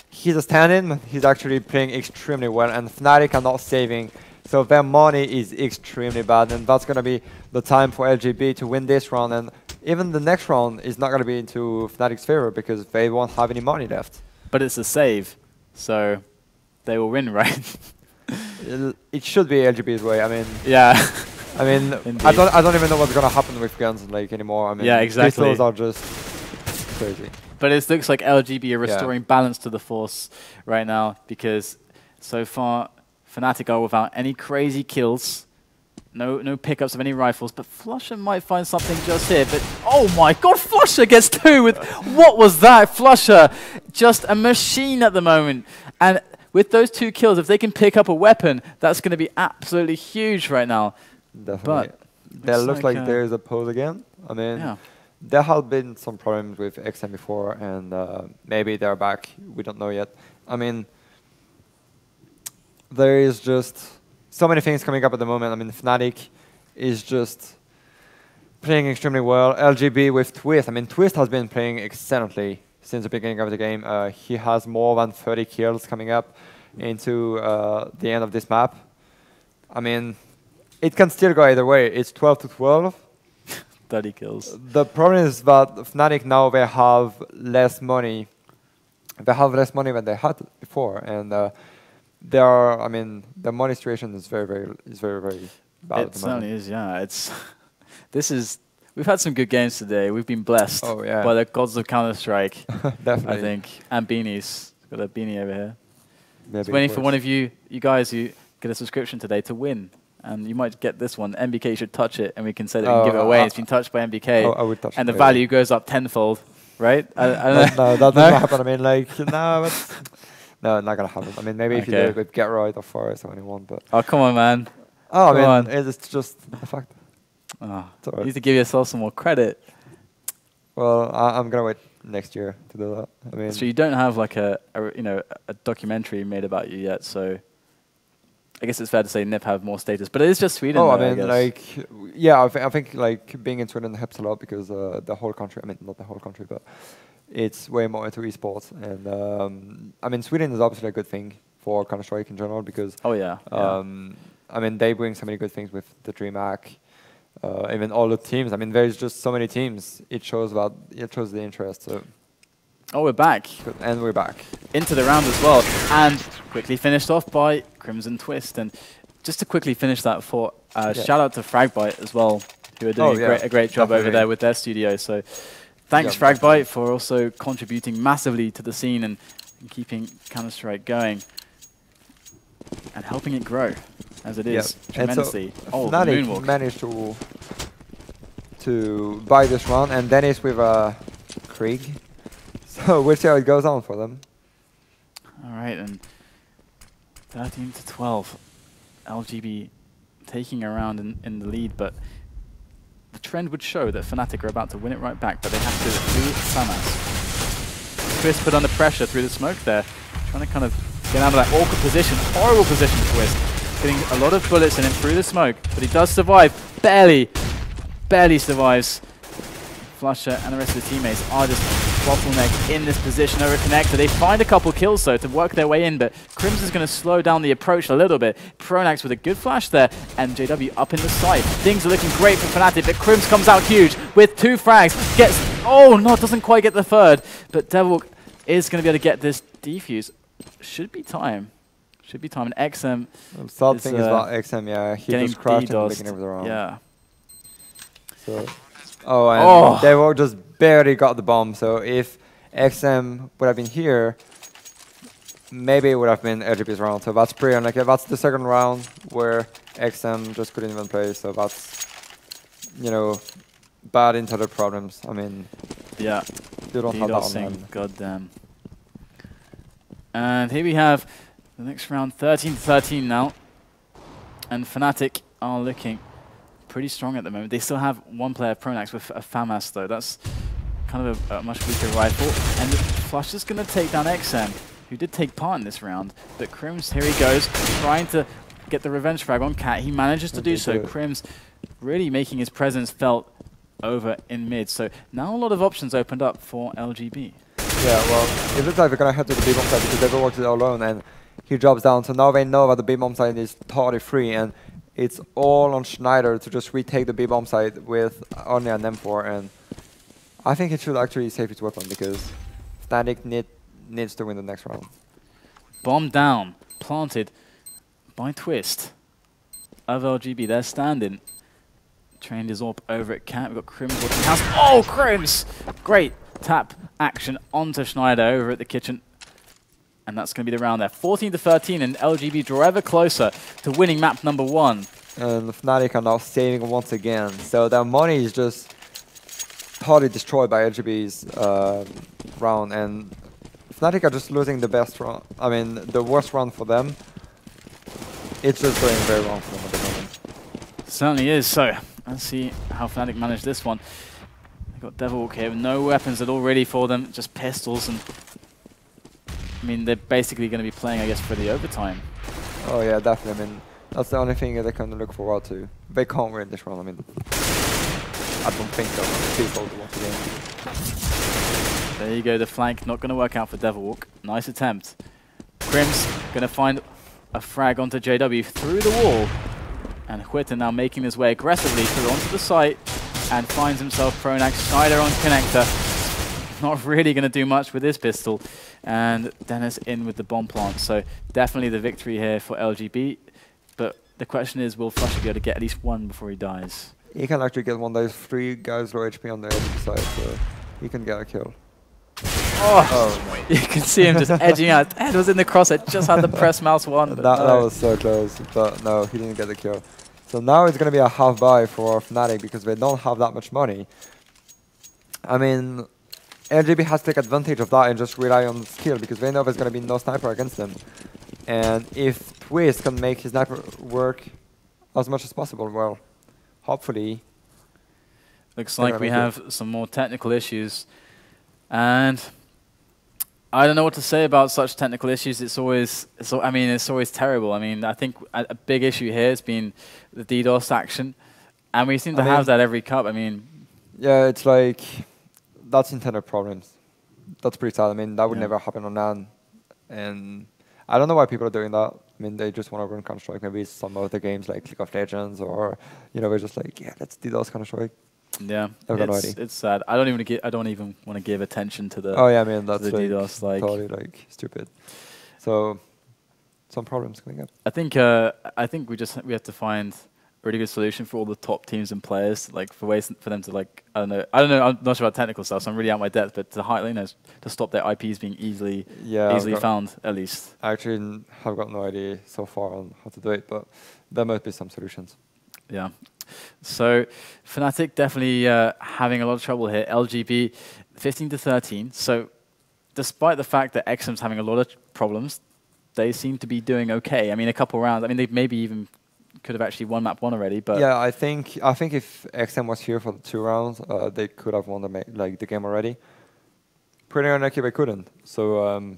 he's a stand-in. He's actually playing extremely well, and Fnatic are not saving. So their money is extremely bad, and that's going to be the time for LGB to win this round. And even the next round is not going to be into Fnatic's favor because they won't have any money left. But it's a save, so they will win, right? It should be LGB's way. I mean, yeah. I mean, I don't even know what's gonna happen with guns like anymore. I mean, yeah, exactly. Pistols are just crazy. But it looks like LGB are restoring balance to the force right now because so far Fnatic are without any crazy kills, no pickups of any rifles. But Flusher might find something just here. But oh my god, Flusher gets 2 with what was that? Flusher, just a machine at the moment. And with those 2 kills, if they can pick up a weapon, that's going to be absolutely huge right now. Definitely. But there looks like there is a pose again. I mean, there have been some problems with XM before, and maybe they're back. We don't know yet. I mean, there is just so many things coming up at the moment. I mean, Fnatic is just playing extremely well. LGB with Twist. I mean, Twist has been playing excellently since the beginning of the game. He has more than 30 kills coming up into the end of this map. I mean, it can still go either way. It's 12-12. 30 kills. The problem is that Fnatic now, they have less money. They have less money than they had before, and they are. I mean, the money situation is very bad at the moment. It certainly is. Yeah, it's. This is. We've had some good games today. We've been blessed by the gods of Counter-Strike. Definitely. I think, and beanies. Got a beanie over here. Maybe waiting for one of you guys who get a subscription today to win. And you might get this one. MBK should touch it, and we can say that we can give it away. It's been touched by MBK, I would touch and the value goes up tenfold, right? No, that doesn't happen. I mean, like, no, no, not gonna happen. I mean, maybe if you do it with Get Right or Forest or anyone, but oh, come on, man. Oh, I mean, it's just a fact. Oh, you need to give yourself some more credit. Well, I'm gonna wait next year to do that. I mean, so you don't have like a documentary made about you yet, so. I guess it's fair to say NIP have more status, but it is just Sweden. Oh, though, I mean, like, yeah, I think like being in Sweden helps a lot because the whole country. I mean, not the whole country, but it's way more into esports. And I mean, Sweden is obviously a good thing for Counter-Strike in general because I mean, they bring so many good things with the DreamHack, even all the teams. I mean, there's just so many teams. It shows the interest. So. Oh, we're back. Good. And we're back. Into the round as well. And quickly finished off by Crimson Twist. And just to quickly finish that thought, shout out to Fragbite as well, who are doing a great job over there with their studio. So thanks, Fragbite, for also contributing massively to the scene and keeping Counter-Strike going and helping it grow, as it is tremendously. So fnatic managed to buy this round, and Dennis with Krieg. So we'll see how it goes on for them. All right, and 13 to 12, LGB taking a round in the lead, but the trend would show that fnatic are about to win it right back, but they have to do it through Samas. Twist put under pressure through the smoke there, trying to kind of get out of that awkward position, horrible position. Twist getting a lot of bullets in him through the smoke, but he does survive, barely survives. Flusher and the rest of the teammates are just bottleneck in this position over connector. They find a couple kills though to work their way in, but Crims is going to slow down the approach a little bit. Pronax with a good flash there, and JW up in the side. Things are looking great for fnatic, but Crims comes out huge with 2 frags. Doesn't quite get the third, but Devil is going to be able to get this defuse. Should be time. And XM. The sad thing is about XM, he just crashed at the beginning of the round. Yeah. So. And they all just barely got the bomb. So if XM would have been here, maybe it would have been LGB's round. So that's pretty unlucky. That's the second round where XM just couldn't even play. So that's, bad internet problems. I mean, yeah, you don't have that on them. Goddamn. And here we have the next round, 13 to 13 now, and fnatic are looking pretty strong at the moment. They still have one player, Pronax, with a FAMAS though. That's kind of a much weaker rifle. And Flush is going to take down XM, who did take part in this round. But Crims, here he goes, trying to get the revenge frag on Cat. He manages to do so. Crims really making his presence felt over in mid. So now a lot of options opened up for LGB. Yeah, well, it looks like they're going to head to the B-bomb side because they've worked it alone and he drops down. So now they know that the B-bomb side is totally free, and it's all on Schneider to just retake the B-bomb side with only an M4, and I think it should actually save its weapon because fnatic needs to win the next round. Bomb down, planted by Twist of LGB. They're standing. Trained his AWP over at Cat. We've got Crims watching house. Oh, Crims! Great tap action onto Schneider over at the kitchen. And that's going to be the round there. 14 to 13, and LGB draw ever closer to winning map number 1. And fnatic are now saving once again. So their money is just totally destroyed by LGB's round. And fnatic are just losing the best round. I mean, the worst round for them. It's just going very wrong for them at the moment. Certainly is. So let's see how fnatic manage this one. They've got Devilhawk here with no weapons at all ready for them. Just pistols and... I mean, they're basically going to be playing, I guess, for the overtime. Oh yeah, definitely. I mean, that's the only thing that they can look forward to. They can't win this round. I mean, I don't think so. Please hold once again. There you go. The flank not going to work out for Devilhawk. Nice attempt. Crims going to find a frag onto JW through the wall, and Huita now making his way aggressively through onto the site and finds himself Pronax. Schneider on connector. Not really going to do much with his pistol. And Dennis in with the bomb plant. So definitely the victory here for LGB. But the question is, will Flusher be able to get at least one before he dies? He can actually get one. There's 3 guys low HP on the LGB side, so he can get a kill. Oh. You can see him just edging out. Head was in the crosshair, just had the press mouse one. But that was so close, but no, he didn't get the kill. So now it's going to be a half buy for fnatic because they don't have that much money. I mean, LGB has to take advantage of that and just rely on skill because they know there's going to be no sniper against them. And if Twist can make his sniper work as much as possible, well, hopefully. Looks like we have some more technical issues. And I don't know what to say about such technical issues. It's always terrible. I mean, I think a big issue here has been the DDoS action. And we seem to have that every cup. I mean, yeah, it's like... That's internet problems. that's pretty sad. I mean, that would Yeah. never happen on LAN, and I don't know why people are doing that. I mean, they just want to run Counter-Strike. Maybe some of the games like League of Legends, or we're just like, yeah, let's do those Counter-Strike. Yeah, I've got no idea. it's sad. I don't even want to give attention to the Oh yeah, I mean that's the like DDoS, like totally like stupid. So some problems coming up. I think we have to find a really good solution for all the top teams and players, like for ways for them to like I don't know I'm not sure about technical stuff, so I'm really out of my depth, but to stop their IPs being easily found at least. I actually have got no idea so far on how to do it, but there might be some solutions. Yeah. So Fnatic definitely having a lot of trouble here. LGB 15 to 13. So despite the fact that XM's having a lot of problems, they seem to be doing okay. I mean, a couple rounds. I mean, they maybe even could have actually won map 1 already. But yeah, I think if XM was here for the 2 rounds, they could have won the game already. Pretty unlucky they couldn't. So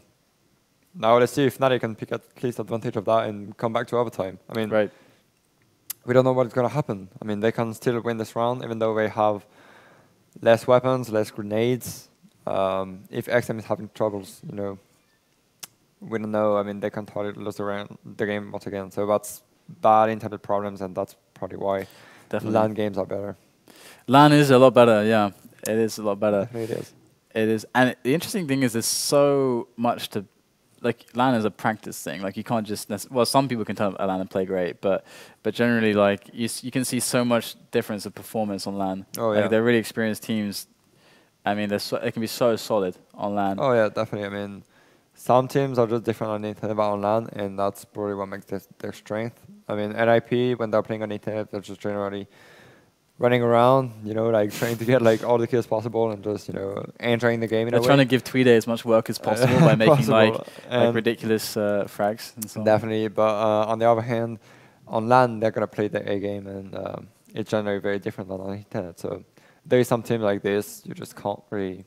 now let's see if Fnatic can pick at least advantage of that and come back to overtime. I mean, right. We don't know what's going to happen. I mean, they can still win this round, even though they have less weapons, less grenades. If XM is having troubles, we don't know. I mean, they can totally lose the game once again. So that's bad internet problems, and that's probably why LAN games are better. LAN is a lot better, yeah. It is a lot better. Definitely it is. It is. And the interesting thing is there's so much to... Like, LAN is a practice thing. Like, you can't just... Well, some people can turn up a LAN and play great, but generally, like, you can see so much difference of performance on LAN. Oh, like, yeah. they're really experienced teams. I mean, they can be so solid on LAN. Oh, yeah, definitely. I mean, some teams are just different on internet about on LAN, and that's probably what makes their strength. I mean, NIP, when they're playing on internet, they're just generally running around, like trying to get like all the kills possible and just, entering the game in a way. They're trying to give Tweede as much work as possible by making like ridiculous frags and so on. Definitely, but on the other hand, on LAN, they're going to play the A game, and it's generally very different than on internet. So there is some team like this, you just can't really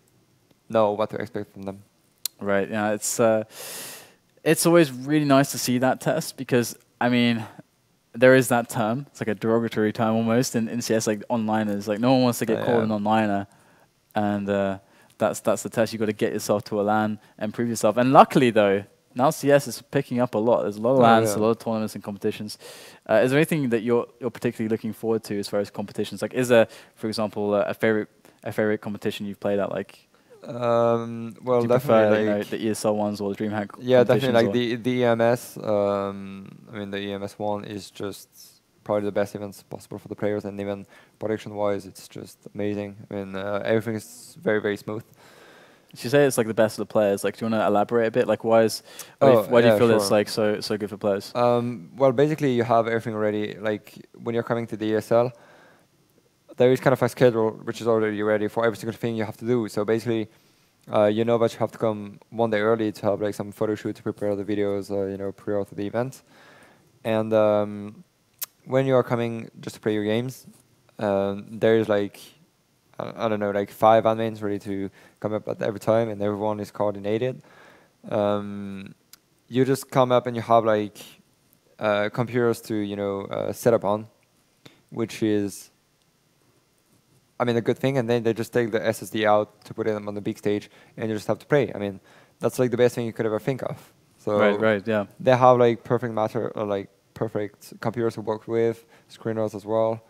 know what to expect from them. Right, yeah, it's always really nice to see that test because, I mean, there is that term. It's like a derogatory term almost in CS, like onliners. Like no one wants to get called an onliner, and that's the test. You got to get yourself to a LAN and prove yourself. And luckily, though, now CS is picking up a lot. There's a lot of LANs, a lot of tournaments and competitions. Is there anything that you're particularly looking forward to as far as competitions? Like, is there, for example, a favorite competition you've played at? Like, well, definitely prefer, the ESL ones or the DreamHack. Yeah, definitely. Like the EMS. I mean, the EMS one is just probably the best events possible for the players, and even production-wise, it's just amazing. I mean, everything is very, very smooth. You say it's like the best of the players. Like, do you want to elaborate a bit? Like, why do you feel it's like so good for players? Well, basically, you have everything already. Like when you're coming to the ESL, there is kind of a schedule which is already ready for every single thing you have to do. So basically, you know that you have to come one day early to have like some photo shoot to prepare the videos, prior to the event. And when you are coming just to play your games, there is like, I don't know, like 5 admins ready to come up at every time, and everyone is coordinated. You just come up and you have like computers to set up on, which is, I mean, a good thing. And then they just take the SSD out to put it on the big stage, and you just have to play. I mean, that's like the best thing you could ever think of. So right, yeah. They have like perfect computers to work with, screeners as well.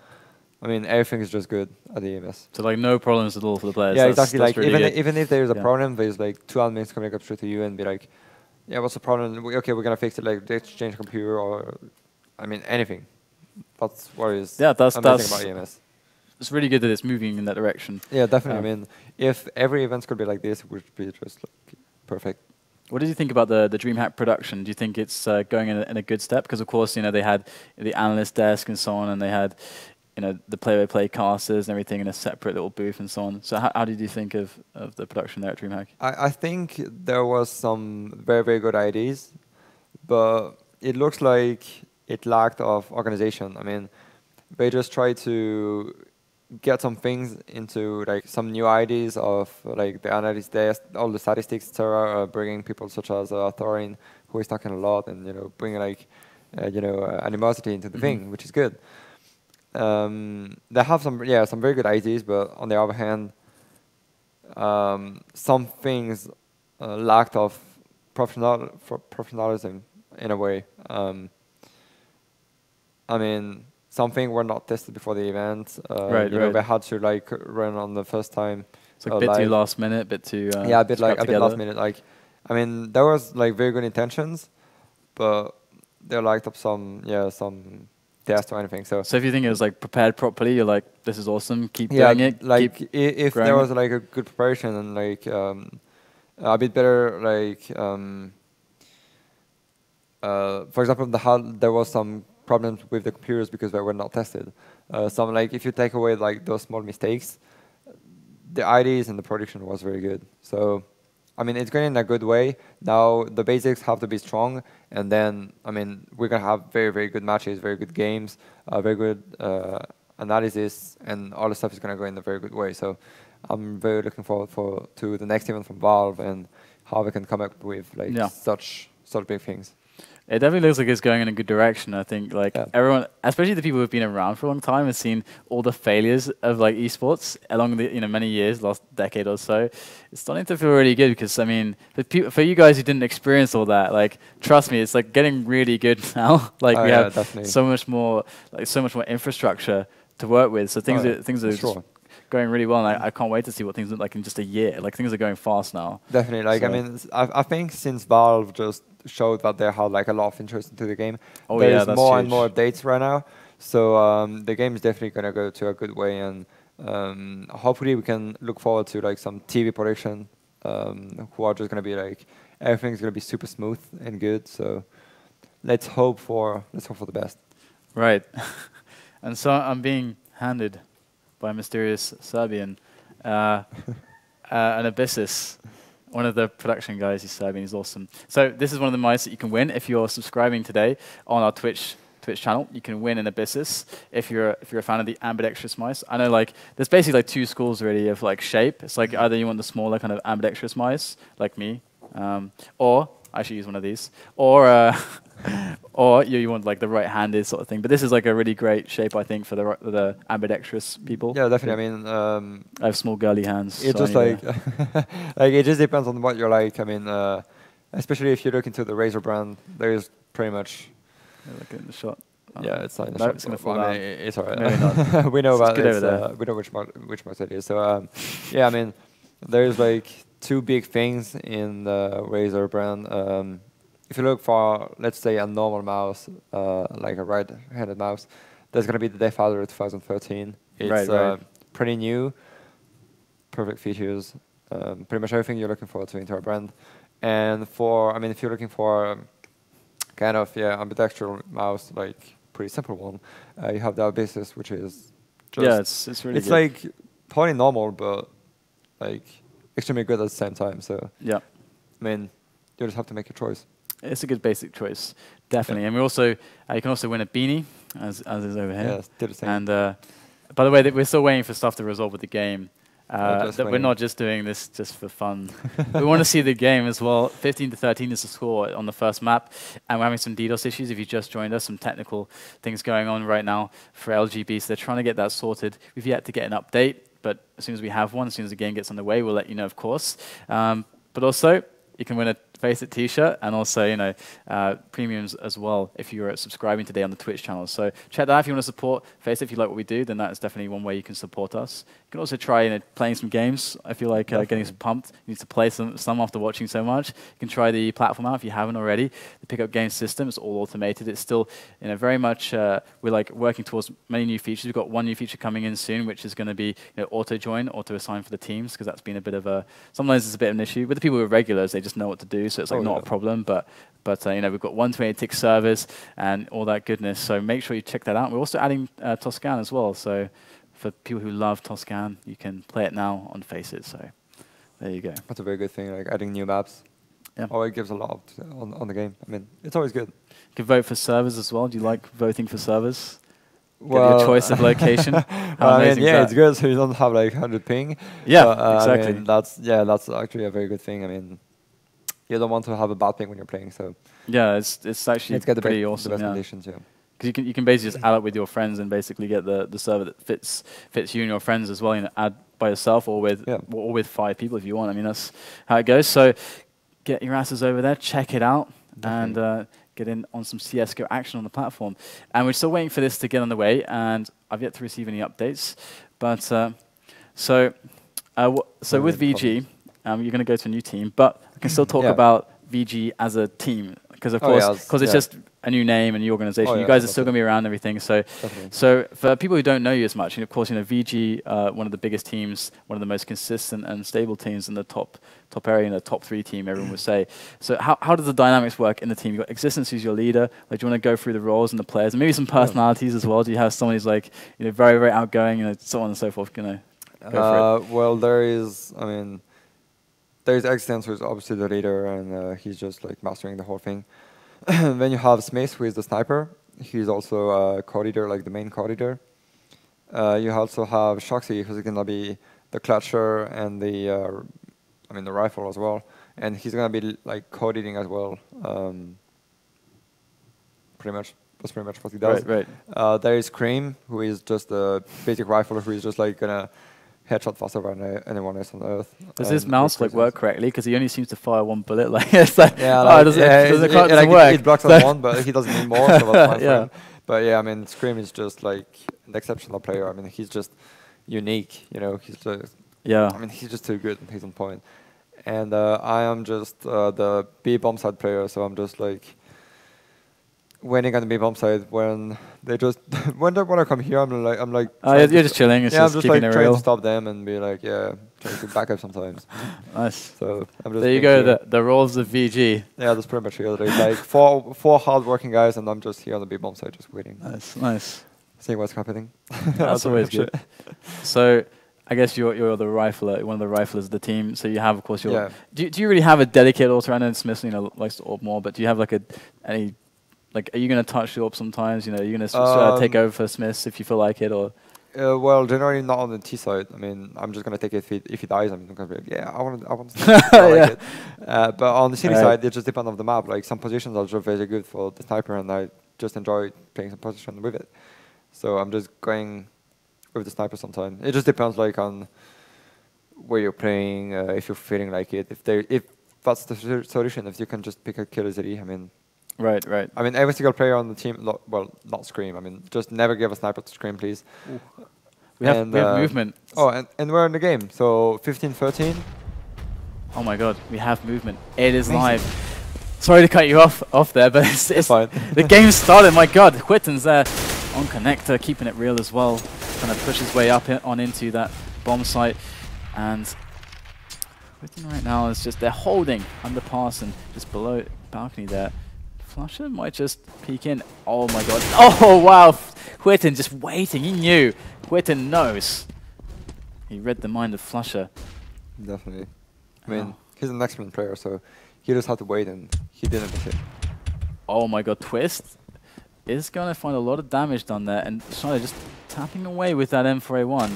I mean, everything is just good at the EMS. So like no problems at all for the players. Yeah, exactly. Like really even if there's a problem, there's like 2 admins coming up straight to you and be like, yeah, what's the problem? Okay, we're gonna fix it. Like let's change computer, or I mean anything. That's what is amazing about EMS. It's really good that it's moving in that direction. Yeah, definitely. I mean, if every event could be like this, it would be just like perfect. What did you think about the DreamHack production? Do you think it's going in a good step? Because of course, they had the analyst desk and so on, and they had the play-by-play casters and everything in a separate little booth and so on. So how did you think of the production there at DreamHack? I think there was some very, very good ideas, but it looks like it lacked of organization. I mean, they just tried to get some things into like some new ideas of like the analyst desk, all the statistics, etc., bringing people such as Thorin, who is talking a lot, and bringing like animosity into the thing, which is good. They have some very good ideas, but on the other hand, some things lacked of professionalism in a way. I mean, something were not tested before the event. Right, you know, they had to like run on the first time. It's like a bit live. too last minute, bit too yeah, a bit like scrapped a bit last together. minute. Like, I mean, there was like very good intentions, but they lacked up some tests or anything. So So if you think it was like prepared properly, you're like, this is awesome, keep yeah, doing it. like keep if growing there it. was like a good preparation and like a bit better, like for example, there was some problems with the computers because they were not tested. Some like if you take away like those small mistakes, the IDs and the production was very good. So, I mean, it's going in a good way. Now the basics have to be strong, and then I mean we're gonna have very very good matches, very good games, very good analysis, and all the stuff is gonna go in a very good way. So, I'm very looking forward to the next event from Valve and how we can come up with like such big things. It definitely looks like it's going in a good direction. I think like everyone, especially the people who've been around for a long time, have seen all the failures of like esports along the many years, last decade or so. It's starting to feel really good because I mean, for you guys who didn't experience all that, like trust me, it's like getting really good now. Like we have definitely. so much more infrastructure to work with. So things are just going really well, and I can't wait to see what things look like in just a year. Like things are going fast now. Definitely. Like I mean, I think since Valve just showed that they had like a lot of interest into the game, there's more and more updates right now. So the game is definitely gonna go to a good way, and hopefully we can look forward to like some TV production who are just gonna be like everything's gonna be super smooth and good. So let's hope for the best. Right. And so I'm being handed by a mysterious Serbian an Abyssus. One of the production guys, he's Serbian, he's awesome. So this is one of the mice that you can win if you're subscribing today on our Twitch channel. You can win an Abyssus if you're a fan of the ambidextrous mice. I know like there's basically like two schools really of like shape. It's like either you want the smaller kind of ambidextrous mice like me, or I should use one of these, or you want like the right-handed sort of thing. But this is like a really great shape, I think, for the ambidextrous people. Yeah, definitely. I mean, I have small girly hands. It's so just like, like it just depends on what you're like. I mean, especially if you look into the Razer brand, there is pretty much. Look at the shot. Yeah, it's not in the shot. It's gonna fall down. It's alright. Maybe not. We know about this. We know which mouse it is. So yeah, I mean, there's like two big things in the Razer brand. If you look for, let's say, a normal mouse, like a right-handed mouse, there's gonna be the Death Adder 2013. It's pretty new, perfect features, pretty much everything you're looking for into our brand. And I mean, if you're looking for kind of ambidextrous mouse, like pretty simple one, you have the Abyssus, which is just it's really it's good. like totally normal, but like extremely good at the same time. So yeah, I mean, you just have to make your choice. It's a good basic choice, definitely. And we also you can also win a beanie, as is over here. Yeah, still the same. And by the way, we're still waiting for stuff to resolve with the game. That we're not just doing this just for fun. We want to see the game as well. 15 to 13 is the score on the first map, and we're having some DDoS issues. If you just joined us, some technical things going on right now for LGB, so they're trying to get that sorted. We've yet to get an update, but as soon as we have one, as soon as the game gets underway, we'll let you know, of course. But also, you can win a FACEIT T-shirt, and also premiums as well if you're subscribing today on the Twitch channel. So check that out if you want to support FACEIT. If you like what we do, then that's definitely one way you can support us. You can also try playing some games. I feel like getting some pumped. You need to play some after watching so much. You can try the platform out if you haven't already. The pickup game system is all automated. It's still very much we're like working towards many new features. We've got one new feature coming in soon, which is going to be auto join, auto assign for the teams, because that's been a bit of a sometimes it's a bit of an issue with the people who are regulars. They just know what to do, so it's like not a problem. But we've got 128 servers and all that goodness. So make sure you check that out. We're also adding Toscan as well. So for people who love Toscan, you can play it now on FACEIT. So there you go. That's a very good thing, like adding new maps. Yeah. Oh, it gives a lot on the game. I mean, it's always good. You can vote for servers as well. Do you like voting for servers? Well, your choice of location. I mean, it's good so you don't have like 100 ping. Yeah, but, exactly. I mean, that's actually a very good thing. I mean, you don't want to have a bad ping when you're playing. So yeah, it's actually pretty awesome. The best conditions, yeah. Because you can basically just add it with your friends and basically get the server that fits you and your friends as well. Add by yourself or with 5 people if you want. I mean, that's how it goes. So get your asses over there, check it out, and get in on some CSGO action on the platform. And we're still waiting for this to get on the way, and I've yet to receive any updates. But so with VG, you're going to go to a new team, but I can still talk about VG as a team. Because of course, it's just a new name and a new organization. You guys are still going to be around and everything. So for people who don't know you as much, of course, VG, one of the biggest teams, one of the most consistent and stable teams in the top area, in the top 3 team, everyone would say. So how does the dynamics work in the team? You've got Existence, who's your leader. Like, do you want to go through the roles and the players, and maybe some personalities as well? Do you have someone who's like, very, very outgoing, so on and so forth? Go for it. Well, there's Existence, who's obviously the leader, and he's just like mastering the whole thing. Then you have Smith, who is the sniper. He's also a co-leader, like the main co-leader. You also have Shoxy, who's going to be the clutcher and the rifle as well. And he's going to be like co-leading as well. That's pretty much what he does. Right. There is Cream, who is just a basic rifler, who is just like going to headshot faster than anyone else on Earth. Does his mouse work correctly? Because he only seems to fire 1 bullet. It's like, it work. It blocks on 1, but he doesn't need more. So that's fine for him. But yeah, Scream is just like an exceptional player. He's just unique. He's just he's just too good. He's on point. And I am just the B bomb side player. So I'm just like waiting on the B bomb side when they just when they want to come here. I'm like. You're just chilling. It's just I'm just keeping like it trying real. to stop them and be like, trying to back up sometimes. Nice. So I'm just there you go. The roles of VG. Yeah, that's pretty much it. Like four hard-working guys, and I'm just here on the B bomb side, just waiting. Nice. Seeing what's happening. That's always good. So I guess you're the rifler, one of the riflers of the team. So you have, of course, your. Do you really have a dedicated auto? I know Smith, likes to AWP more, but do you have any? Like, are you going to touch the AWP sometimes? Are you going to take over for Smith if you feel like it, or? Well, generally not on the T side. I'm just going to take it if he dies. I'm going to be like, I want to like it. But on the city side, it just depends on the map. Like, some positions are just very good for the sniper, and I just enjoy playing some position with it. So I'm just going with the sniper sometimes. It just depends, like, on where you're playing, if you're feeling like it. If that's the solution, if you can just pick a killer city, Right. Every single player on the team, not Scream. Just never give a sniper to Scream, please. Ooh. We have movement. Oh, and we're in the game. So 15-13. Oh my God, we have movement. It is live. Sorry to cut you off there, but it's fine. The game started. My God, Whitten's there on connector, keeping it real as well. Trying to push his way up on into that bomb site, and Whitten right now is they're holding underpass and just below balcony there. Flusher might just peek in. Oh my God. Oh wow. Whitten just waiting. He knew. Whitten knows. He read the mind of Flusher. Definitely. He's an excellent player, so he just had to wait, and he didn't miss it. Oh my God. Twist is going to find a lot of damage done there, and Schneider just tapping away with that M4A1.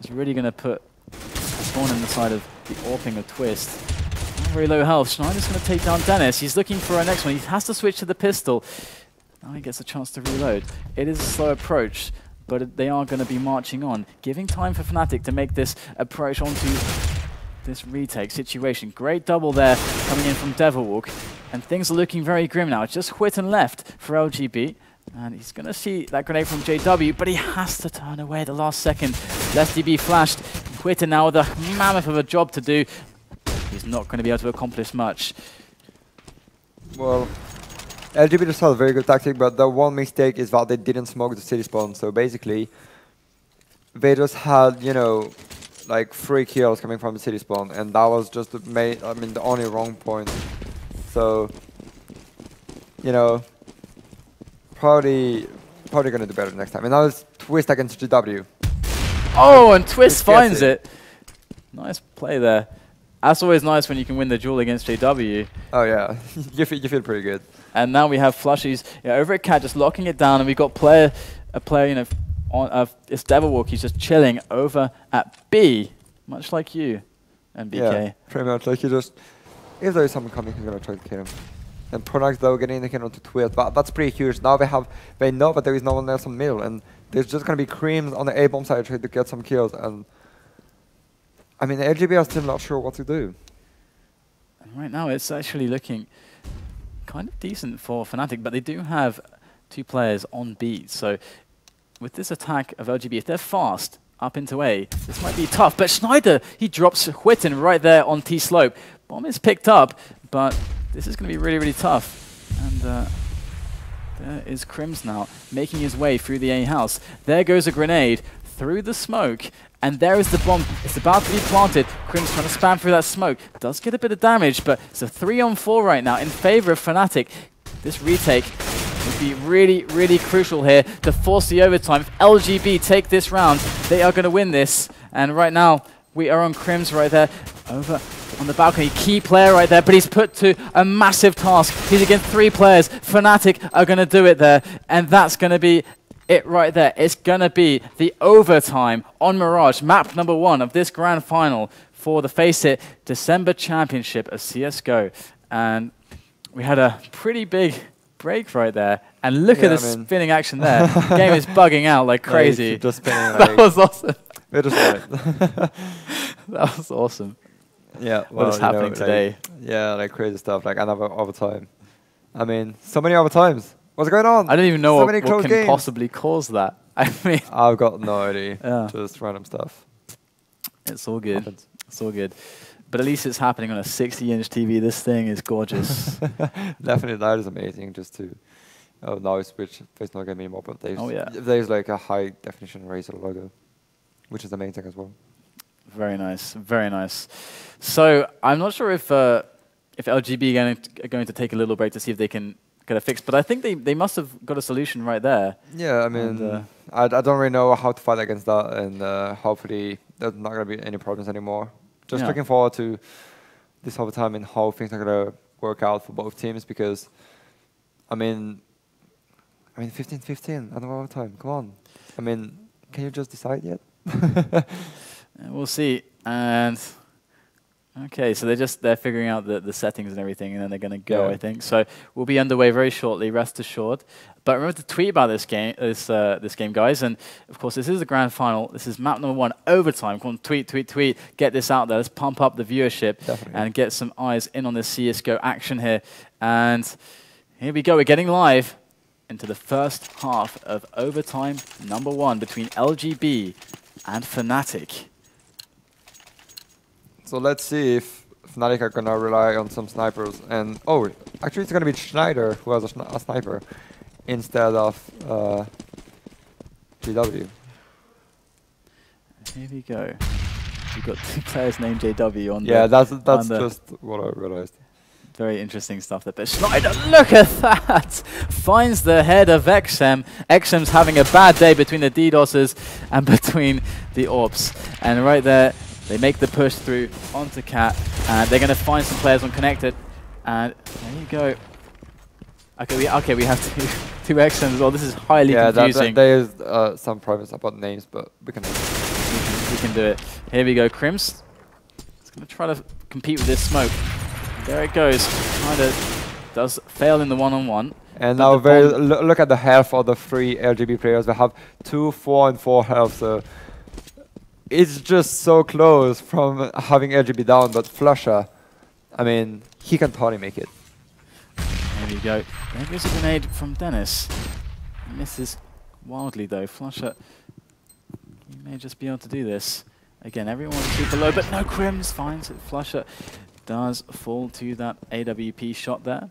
He's really going to put Spawn in the side of the AWPing of Twist. Very low health. Schneider's going to take down Dennis. He's looking for a next one. He has to switch to the pistol. Now he gets a chance to reload. It is a slow approach, but they are going to be marching on, giving time for fnatic to make this approach onto this retake situation. Great double there coming in from Devilwalk, and things are looking very grim now. It's just Whitten left for LGB, and he's going to see that grenade from JW, but he has to turn away at the last second. Left DB flashed. Whitten now with a mammoth of a job to do. He's not going to be able to accomplish much. Well, LGB just had a very good tactic, but the one mistake is that they didn't smoke the city spawn. So basically, they just had, like 3 kills coming from the city spawn, and that was just the only wrong point. So, probably going to do better next time. And now it's Twist against GW. Oh, and Twist finds it. Nice play there. That's always nice when you can win the duel against JW. Oh yeah, you feel pretty good. And now we have Flushies over at Cat just locking it down, and we've got a player on it's Devilwalk. He's just chilling over at B, much like you and BK. Yeah, pretty much. Like if there is someone coming, he's gonna try to kill him. And Pronax though getting the kill onto Twist, that's pretty huge. Now they know that there is no one else on middle, and there's just gonna be creams on the A bomb side trying to get some kills, and I mean, LGB are still not sure what to do. And right now, it's actually looking kind of decent for Fnatic, but they do have 2 players on B. So with this attack of LGB, if they're fast up into A, this might be tough. But Schneider, he drops Whitten right there on T slope. Bomb is picked up, but this is going to be really, really tough. And there is Crims now, making his way through the A house. There goes a grenade through the smoke. And there is the bomb. It's about to be planted. Crims trying to spam through that smoke. Does get a bit of damage, but it's a 3-on-4 right now in favor of Fnatic. This retake would be really, really crucial here to force the overtime. If LGB take this round, they are going to win this. And right now, we are on Crims right there. Over on the balcony, key player right there, but he's put to a massive task. He's against 3 players. Fnatic are going to do it there, and that's going to be it right there. It's going to be the overtime on Mirage, map number 1 of this grand final for the FACEIT December Championship of CSGO. And we had a pretty big break right there. And look at the spinning action there. The game is bugging out like crazy. Like, just spinning, that was awesome. We're just right. That was awesome. Yeah, what is happening today? Like, yeah, like crazy stuff, like another overtime. I mean, so many overtimes. What's going on? I don't even know so what can possibly cause that. I mean, I've got no idea. Yeah. Just random stuff. It's all good. It's all good. But at least it's happening on a 60-inch TV. This thing is gorgeous. Definitely, that is amazing. Just to now switch face no game anymore, but there's like a high definition Razer logo, which is the main thing as well. Very nice, very nice. So I'm not sure if LGB are going to take a little break to see if they can get it fixed, but I think they must have got a solution right there. Yeah, I mean, I don't really know how to fight against that, and hopefully there's not going to be any problems anymore. Just looking forward to this overtime and how things are going to work out for both teams, because, I mean 15-15 another overtime. Come on. I mean, can you just decide yet? We'll see. And okay, so they're figuring out the settings and everything, and then they're going to go, I think. So we'll be underway very shortly, rest assured. But remember to tweet about this game, guys. And of course, this is the grand final. This is map number 1, overtime. Come on, tweet. Get this out there. Let's pump up the viewership and get some eyes in on this CSGO action here. And here we go. We're getting live into the first half of overtime number 1 between LGB and Fnatic. So let's see if Fnatic are gonna rely on some snipers, and actually it's gonna be Schneider who has a sniper instead of JW. Here we go. We've got 2 players named JW on. Yeah, that's just what I realized. Very interesting stuff there. But Schneider, look at that! Finds the head of XM. XM's having a bad day between the DDoSers and between the AWPs. And right there, they make the push through onto Cat. And they're going to find some players on connected. And there you go. Okay, we have two XMs as well. This is highly confusing. There is some privates about names, but we can do it. Here we go. Crims is going to try to compete with this smoke. There it goes. Kinda does fail in the one-on-one. And now look at the health of the 3 LGB players. They have 2, 4, and 4 health. So it's just so close from having LGB down. But Flusher, I mean, he can totally make it. There we go. There goes a grenade from Dennis. Misses wildly though. Flusher, he may just be able to do this. Again, everyone's super low, but no, Crims finds it. Flusher does fall to that AWP shot there.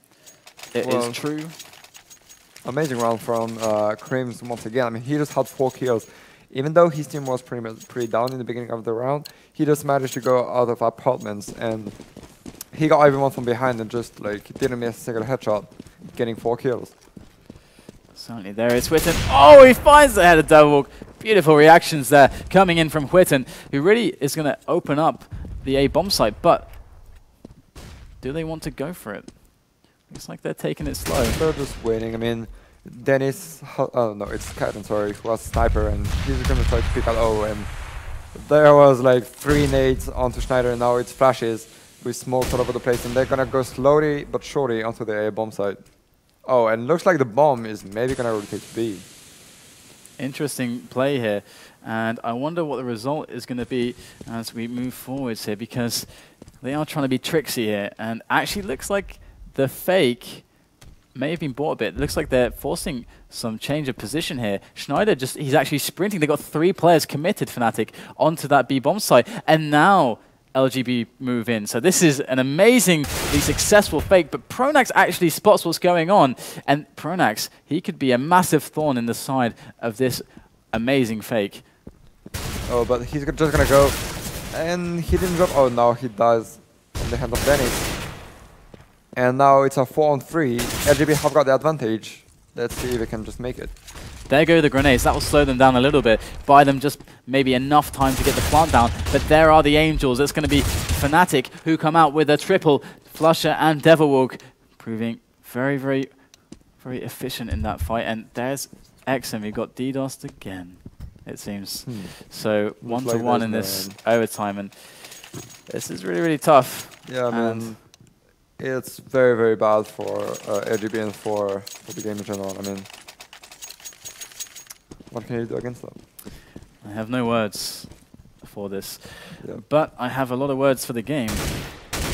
It is true. Amazing round from Crims once again. I mean, he just had 4 kills. Even though his team was pretty down in the beginning of the round, he just managed to go out of apartments, and he got everyone from behind and just like didn't miss a single headshot, getting 4 kills. Certainly there is Whitten. Oh, he finds the head of double. Beautiful reactions there coming in from Whitten, who really is going to open up the A bomb site, but do they want to go for it? Looks like they're taking it slow. They're just waiting. I mean, Dennis, it's Cat, sorry, who was sniper, and he's going to try to pick out and there was like 3 nades onto Schneider, and now it's flashes with smoke all over the place, and they're going to go slowly but surely onto the A bomb site. And looks like the bomb is maybe going to rotate to B. Interesting play here. And I wonder what the result is going to be as we move forwards here, because they are trying to be tricksy here. And actually looks like the fake may have been bought a bit. It looks like they're forcing some change of position here. Schneider he's actually sprinting. They've got 3 players committed, Fnatic, onto that B bomb site. And now LGB move in. So this is an amazingly successful fake, but Pronax actually spots what's going on. And Pronax, he could be a massive thorn in the side of this amazing fake. Oh, but he's just gonna go, and he didn't drop. Oh, now he dies in the hand of Dennis. And now it's a 4-on-3. LGB have got the advantage. Let's see if we can just make it. There go the grenades. That will slow them down a little bit, buy them just maybe enough time to get the plant down. But there are the Angels. It's going to be Fnatic who come out with a triple. Flusher and Devilwalk proving very, very, very efficient in that fight. And there's XM. We've got DDoSed again, it seems. So 1-to-1 in this overtime. And this is really, really tough. Yeah, man. It's very, very bad for LGB and for the game in general. I mean, what can you do against them? I have no words for this, yeah. But I have a lot of words for the game.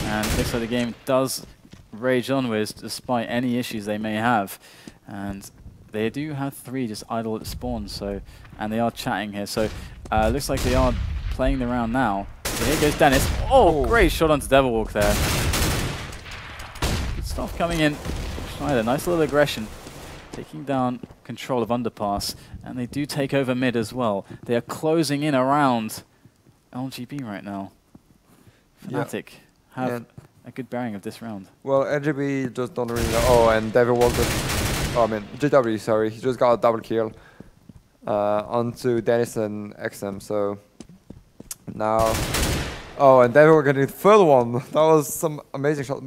And it looks like the game does rage onwards despite any issues they may have. And they do have 3 just idle at spawn, so, and they are chatting here. So looks like they are playing the round now. So here goes Dennis. Oh, great shot onto Devilwalk there. Good stuff coming in. Schneider, nice little aggression. Taking down control of underpass, and they do take over mid as well. They are closing in around LGB right now. Fnatic have a good bearing of this round. Well, LGB just don't really know. Oh, and Devilwalk just, oh, I mean, GW, sorry, he just got a double kill onto Dennis and XM, so now, oh, and Devilwalk getting the third one. That was some amazing shot.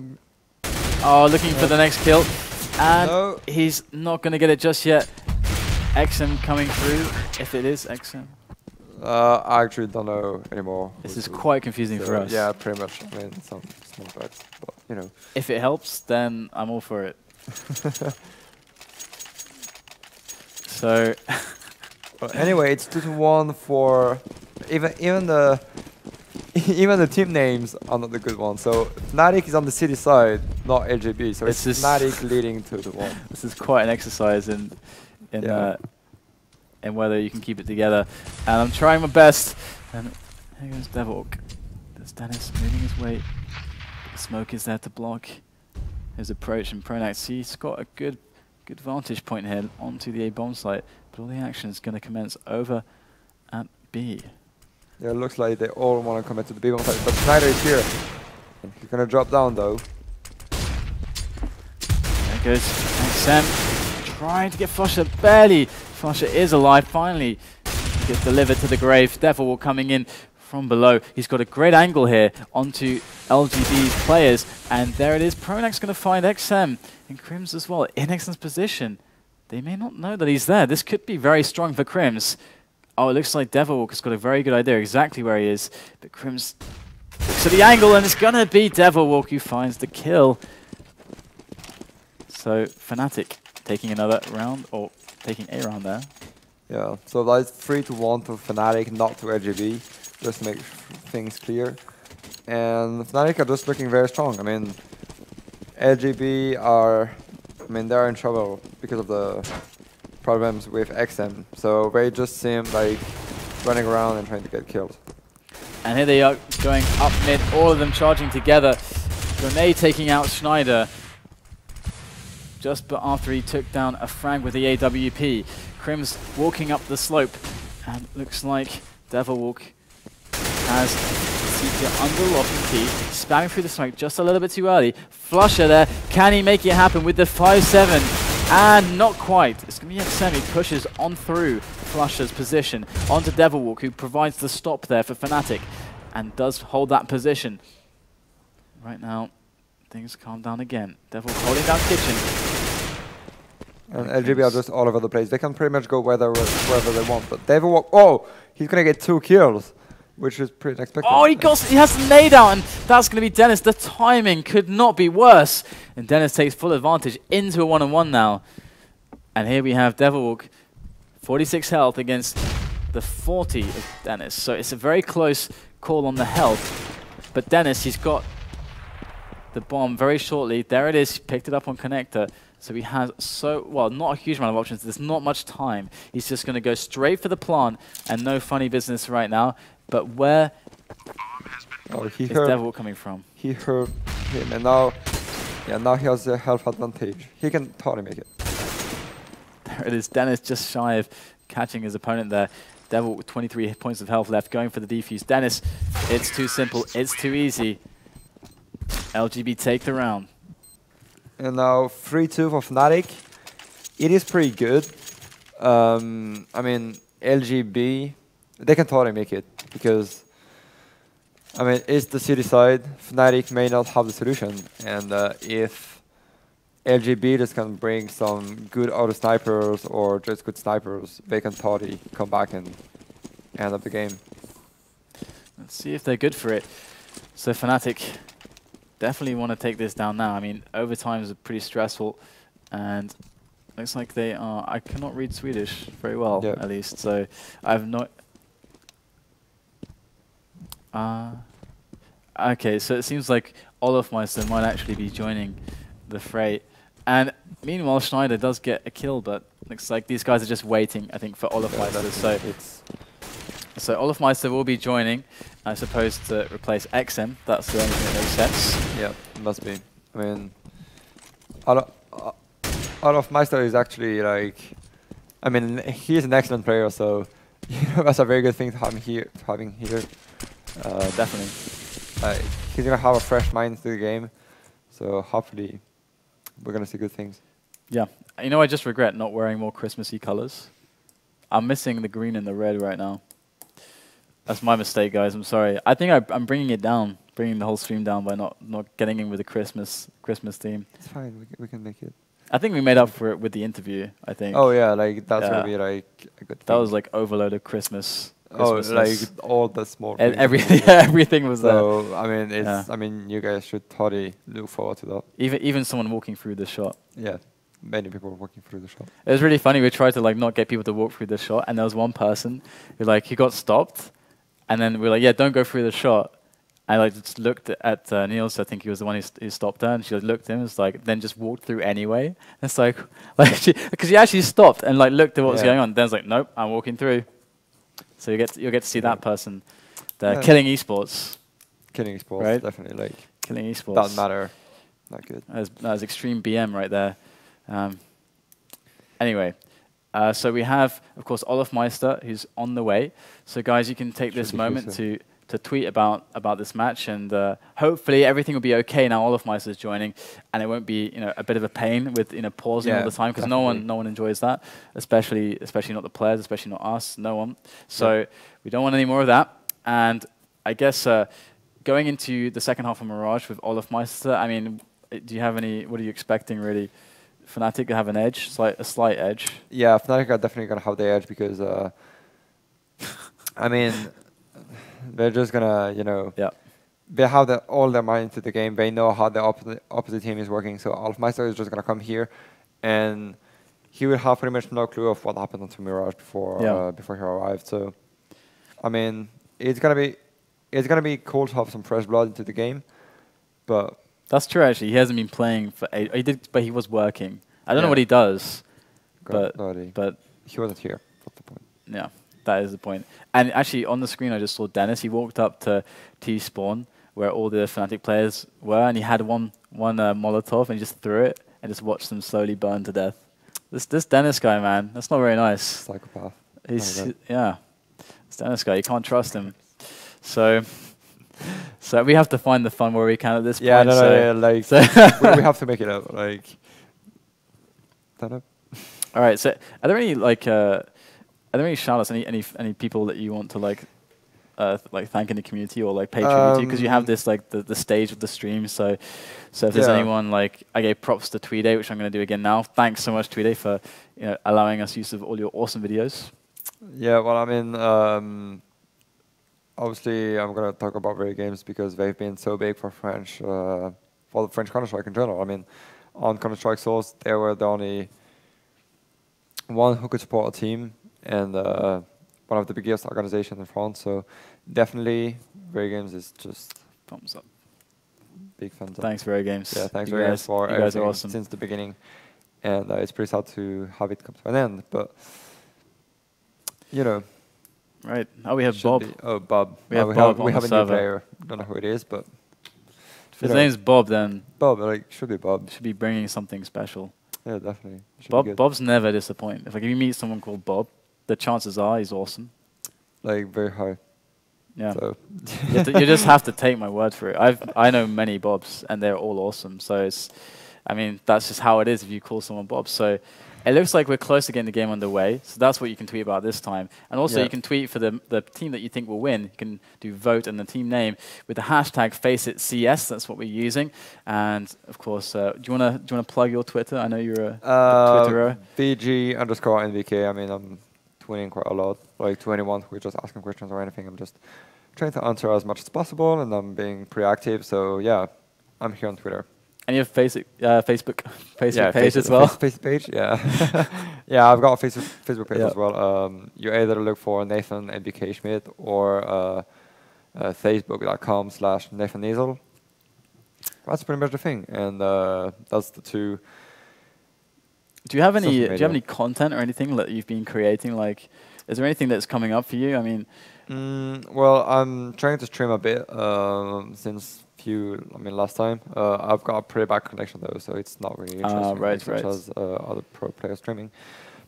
Oh, looking for the next kill. And he's not going to get it just yet. XM coming through, if it is XM. I actually don't know anymore. This is quite confusing for us. Yeah, pretty much. I mean, some small bugs, but you know. If it helps, then I'm all for it. So. Well, anyway, it's 2-1 for even the team names are not the good ones. So Fnatic is on the city side, not LGB. So it's Fnatic leading 2-1. This is quite an exercise in whether you can keep it together. And I'm trying my best. And here goes Devilwalk. There's Dennis moving his way. The smoke is there to block his approach, and Pronax, he's got a good vantage point here onto the A bomb site. But all the action is going to commence over at B. Yeah, it looks like they all want to commit to the B bomb site, but Schneider is here. He's going to drop down though. There goes XM, trying to get Flusher, barely. Flusher is alive, finally gets delivered to the grave. Devilwalk coming in from below. He's got a great angle here onto LGB's players, and there it is. Pronax going to find XM and Crims as well in XM's position. They may not know that he's there. This could be very strong for Crims. Oh, it looks like Devilwalk has got a very good idea exactly where he is, but Crims looks at the angle, and it's going to be Devilwalk who finds the kill. So Fnatic taking another round, or taking a round there. Yeah, so that's 3-1 to Fnatic, not to LGB, just to make things clear. And Fnatic are just looking very strong. I mean, LGB are, they're in trouble because of the problems with XM. So they just seem like running around and trying to get killed. And here they are going up mid, all of them charging together. Grenade taking out Schneider just after he took down a frag with the AWP. Crims walking up the slope, and looks like Devilwalk has Seeker under lock and key, spamming through the smoke just a little bit too early. Flusher there, can he make it happen with the 5-7? And not quite. It's going to be XM who pushes on through Flusher's position onto Devilwalk, who provides the stop there for Fnatic and does hold that position. Right now, things calm down again. Devilwalk holding down Kitchen. And LGB are just all over the place. They can pretty much go wherever they want. But Devilwalk, oh, he's going to get 2 kills, which is pretty unexpected. Oh, he has the nade out, and that's going to be Dennis. The timing could not be worse. And Dennis takes full advantage into a 1-on-1 now. And here we have Devilwalk, 46 health against the 40 of Dennis. So it's a very close call on the health. But Dennis, he's got the bomb very shortly. There it is. He picked it up on connector. So he has well, not a huge amount of options. There's not much time. He's just going to go straight for the plant and no funny business right now. But where is Devil coming from? He heard him, and now, now he has the health advantage. He can totally make it. There it is. Dennis just shy of catching his opponent there. Devil with 23 points of health left, going for the defuse. Dennis, it's too simple. It's too easy. LGB take the round. And now 3-2 for Fnatic. It is pretty good. I mean, LGB, they can totally make it because, I mean, it's the city side. Fnatic may not have the solution. And if LGB just can bring some good auto snipers or just good snipers, they can totally come back and end up the game. Let's see if they're good for it. So Fnatic definitely want to take this down now. I mean, overtime is pretty stressful, and looks like they are. I cannot read Swedish very well, at least. So I've not. Okay, so it seems like Olofmeister might actually be joining the fray, and meanwhile Schneider does get a kill, but looks like these guys are just waiting, I think, for Olofmeister. So Olofmeister will be joining, I suppose, to replace XM. That's the only thing that makes sense. Yeah, must be. I mean, Olofmeister is actually like, I mean, he's an excellent player, so that's a very good thing to have him here. Definitely. He's gonna have a fresh mind to the game, so hopefully we're gonna see good things. Yeah, you know, I just regret not wearing more Christmassy colors. I'm missing the green and the red right now. That's my mistake, guys. I'm sorry. I think I'm bringing it down, bringing the whole stream down by not getting in with the Christmas theme. It's fine. We can make it. I think we made up for it with the interview. I think. Oh yeah, like that's gonna be like a good thing. That was like overload of Christmas. Like all the small things. Everything was there. So I mean, it's I mean, you guys should totally look forward to that. Even someone walking through the shot. Yeah, many people were walking through the shot. It was really funny. We tried to like not get people to walk through the shot, and there was one person who he got stopped, and then we were like, yeah, don't go through the shot. And I just looked at Niels. I think he was the one who stopped her, and she looked at him. It's like then just walked through anyway. And it's like because she actually stopped and looked at what was going on. Then it's like, nope, I'm walking through. So you'll get to see that person there killing eSports. Killing eSports, right? Definitely. Killing eSports. Doesn't matter. Not good. That was extreme BM right there. Anyway, so we have, of course, Olofmeister, who's on the way. So guys, you can take this moment to tweet about this match, and hopefully everything will be okay now. Olofmeister is joining, and it won't be a bit of a pain with pausing all the time, because no one enjoys that, especially not the players, especially not us, no one. So we don't want any more of that. And I guess going into the second half of Mirage with Olofmeister, I mean, do you have any? What are you expecting really? Fnatic have an edge, a slight edge. Yeah, Fnatic are definitely gonna have the edge because I mean, they're just gonna, they have all their mind into the game. They know how the opposite team is working. So Olofmeister is just gonna come here, and he will have pretty much no clue of what happened to Mirage before he arrived. So, I mean, it's gonna be cool to have some fresh blood into the game, but that's true. Actually, he hasn't been playing for he did, but he was working. I don't know what he does, but he wasn't here. That's the point. Yeah. That is the point. And actually, on the screen, I just saw Dennis. He walked up to T-spawn, where all the Fnatic players were, and he had one Molotov, and he just threw it, and just watched them slowly burn to death. This Dennis guy, man, that's not very nice. Psychopath. This Dennis guy, you can't trust him. So we have to find the fun where we can at this point. We have to make it out. All right. So, are there any are there any shoutouts, any people that you want to thank in the community or pay tribute to? Because you have this the stage of the stream. So if there's anyone I gave props to Tweeday, which I'm going to do again now. Thanks so much, Tweeday, for allowing us use of all your awesome videos. Yeah, well, I mean, obviously I'm going to talk about Very Games because they've been so big for the French Counter-Strike in general. I mean, on Counter-Strike Source, they were the only one who could support a team. And one of the biggest organizations in France. So definitely, Very Games is just thumbs up. Big thumbs up. Thanks, Very Games. Yeah, thanks you Very guys, Games for you guys are everything awesome. since the beginning. And it's pretty sad to have it come to an end, but you know. Right. Oh, we have Bob. Oh, Bob. We have Bob on we the have a server. new player. Don't know who it is, but If his name's Bob, then Bob. Like should be Bob. should be bringing something special. Yeah, definitely. Should be good. Bob's never disappoint. If you meet someone called Bob, the chances are he's awesome. Like very high. Yeah. So You just have to take my word for it. I know many Bobs, and they're all awesome. So it's, I mean, that's just how it is if you call someone Bob. So it looks like we're close to getting the game underway. So that's what you can tweet about this time. And also you can tweet for the team that you think will win. You can do vote and the team name with the hashtag FACEITCS. That's what we're using. And of course, do you wanna plug your Twitter? I know you're a Twitterer. BG_NVK. I mean, I'm tweeting quite a lot. Like to anyone who's just asking questions or anything, I'm just trying to answer as much as possible, and I'm being pretty active. So yeah, I'm here on Twitter. And you have Facebook page as well? Facebook page, yeah. Yeah, I've got a Facebook page as well. You either look for Nathan NBK Schmidt or Facebook.com/Nathan Niesel. That's pretty much the thing, and that's the two. Do you have any content or anything that you've been creating? Like, is there anything that's coming up for you? I mean, well, I'm trying to stream a bit since last time. I've got a pretty bad connection though, so it's not really interesting such as other pro players streaming.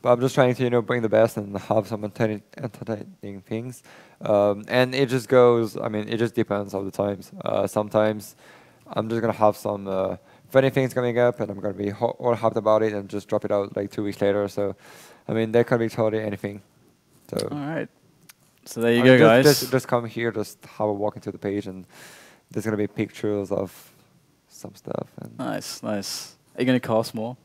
But I'm just trying to bring the best and have some entertaining things. And it just goes. I mean, it just depends all the times. Sometimes I'm just gonna have some funny things coming up, and I'm gonna be all hyped about it and just drop it out like 2 weeks later. So, I mean, there can be totally anything. So. All right. So there you go, guys. Just come here, just have a walk into the page, and there's gonna be pictures of some stuff. And nice, nice. Are you gonna cast more?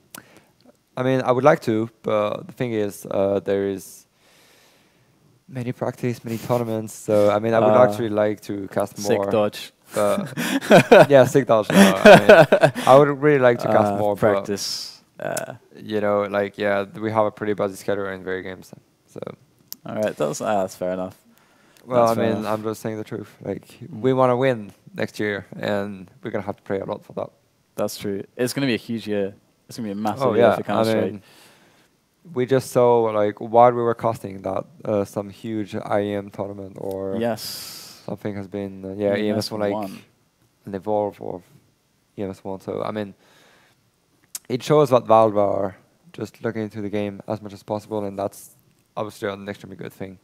I mean, I would like to, but the thing is, there is many practice, many tournaments. So I mean, I would actually like to cast more. Sick dodge. Yeah, sick dodge. No, I would really like to cast more practice. Like we have a pretty busy schedule in Very Games. So. All right, that's fair enough. Well, I mean, I'm just saying the truth. Like, we want to win next year, and we're gonna have to pray a lot for that. That's true. It's gonna be a huge year. It's gonna be a massive year for Counter-Strike. We just saw like while we were casting that some huge IEM tournament or something has been EMS1 like an Evolve or EMS1. So I mean, it shows that Valve are just looking into the game as much as possible, and that's obviously an extremely good thing.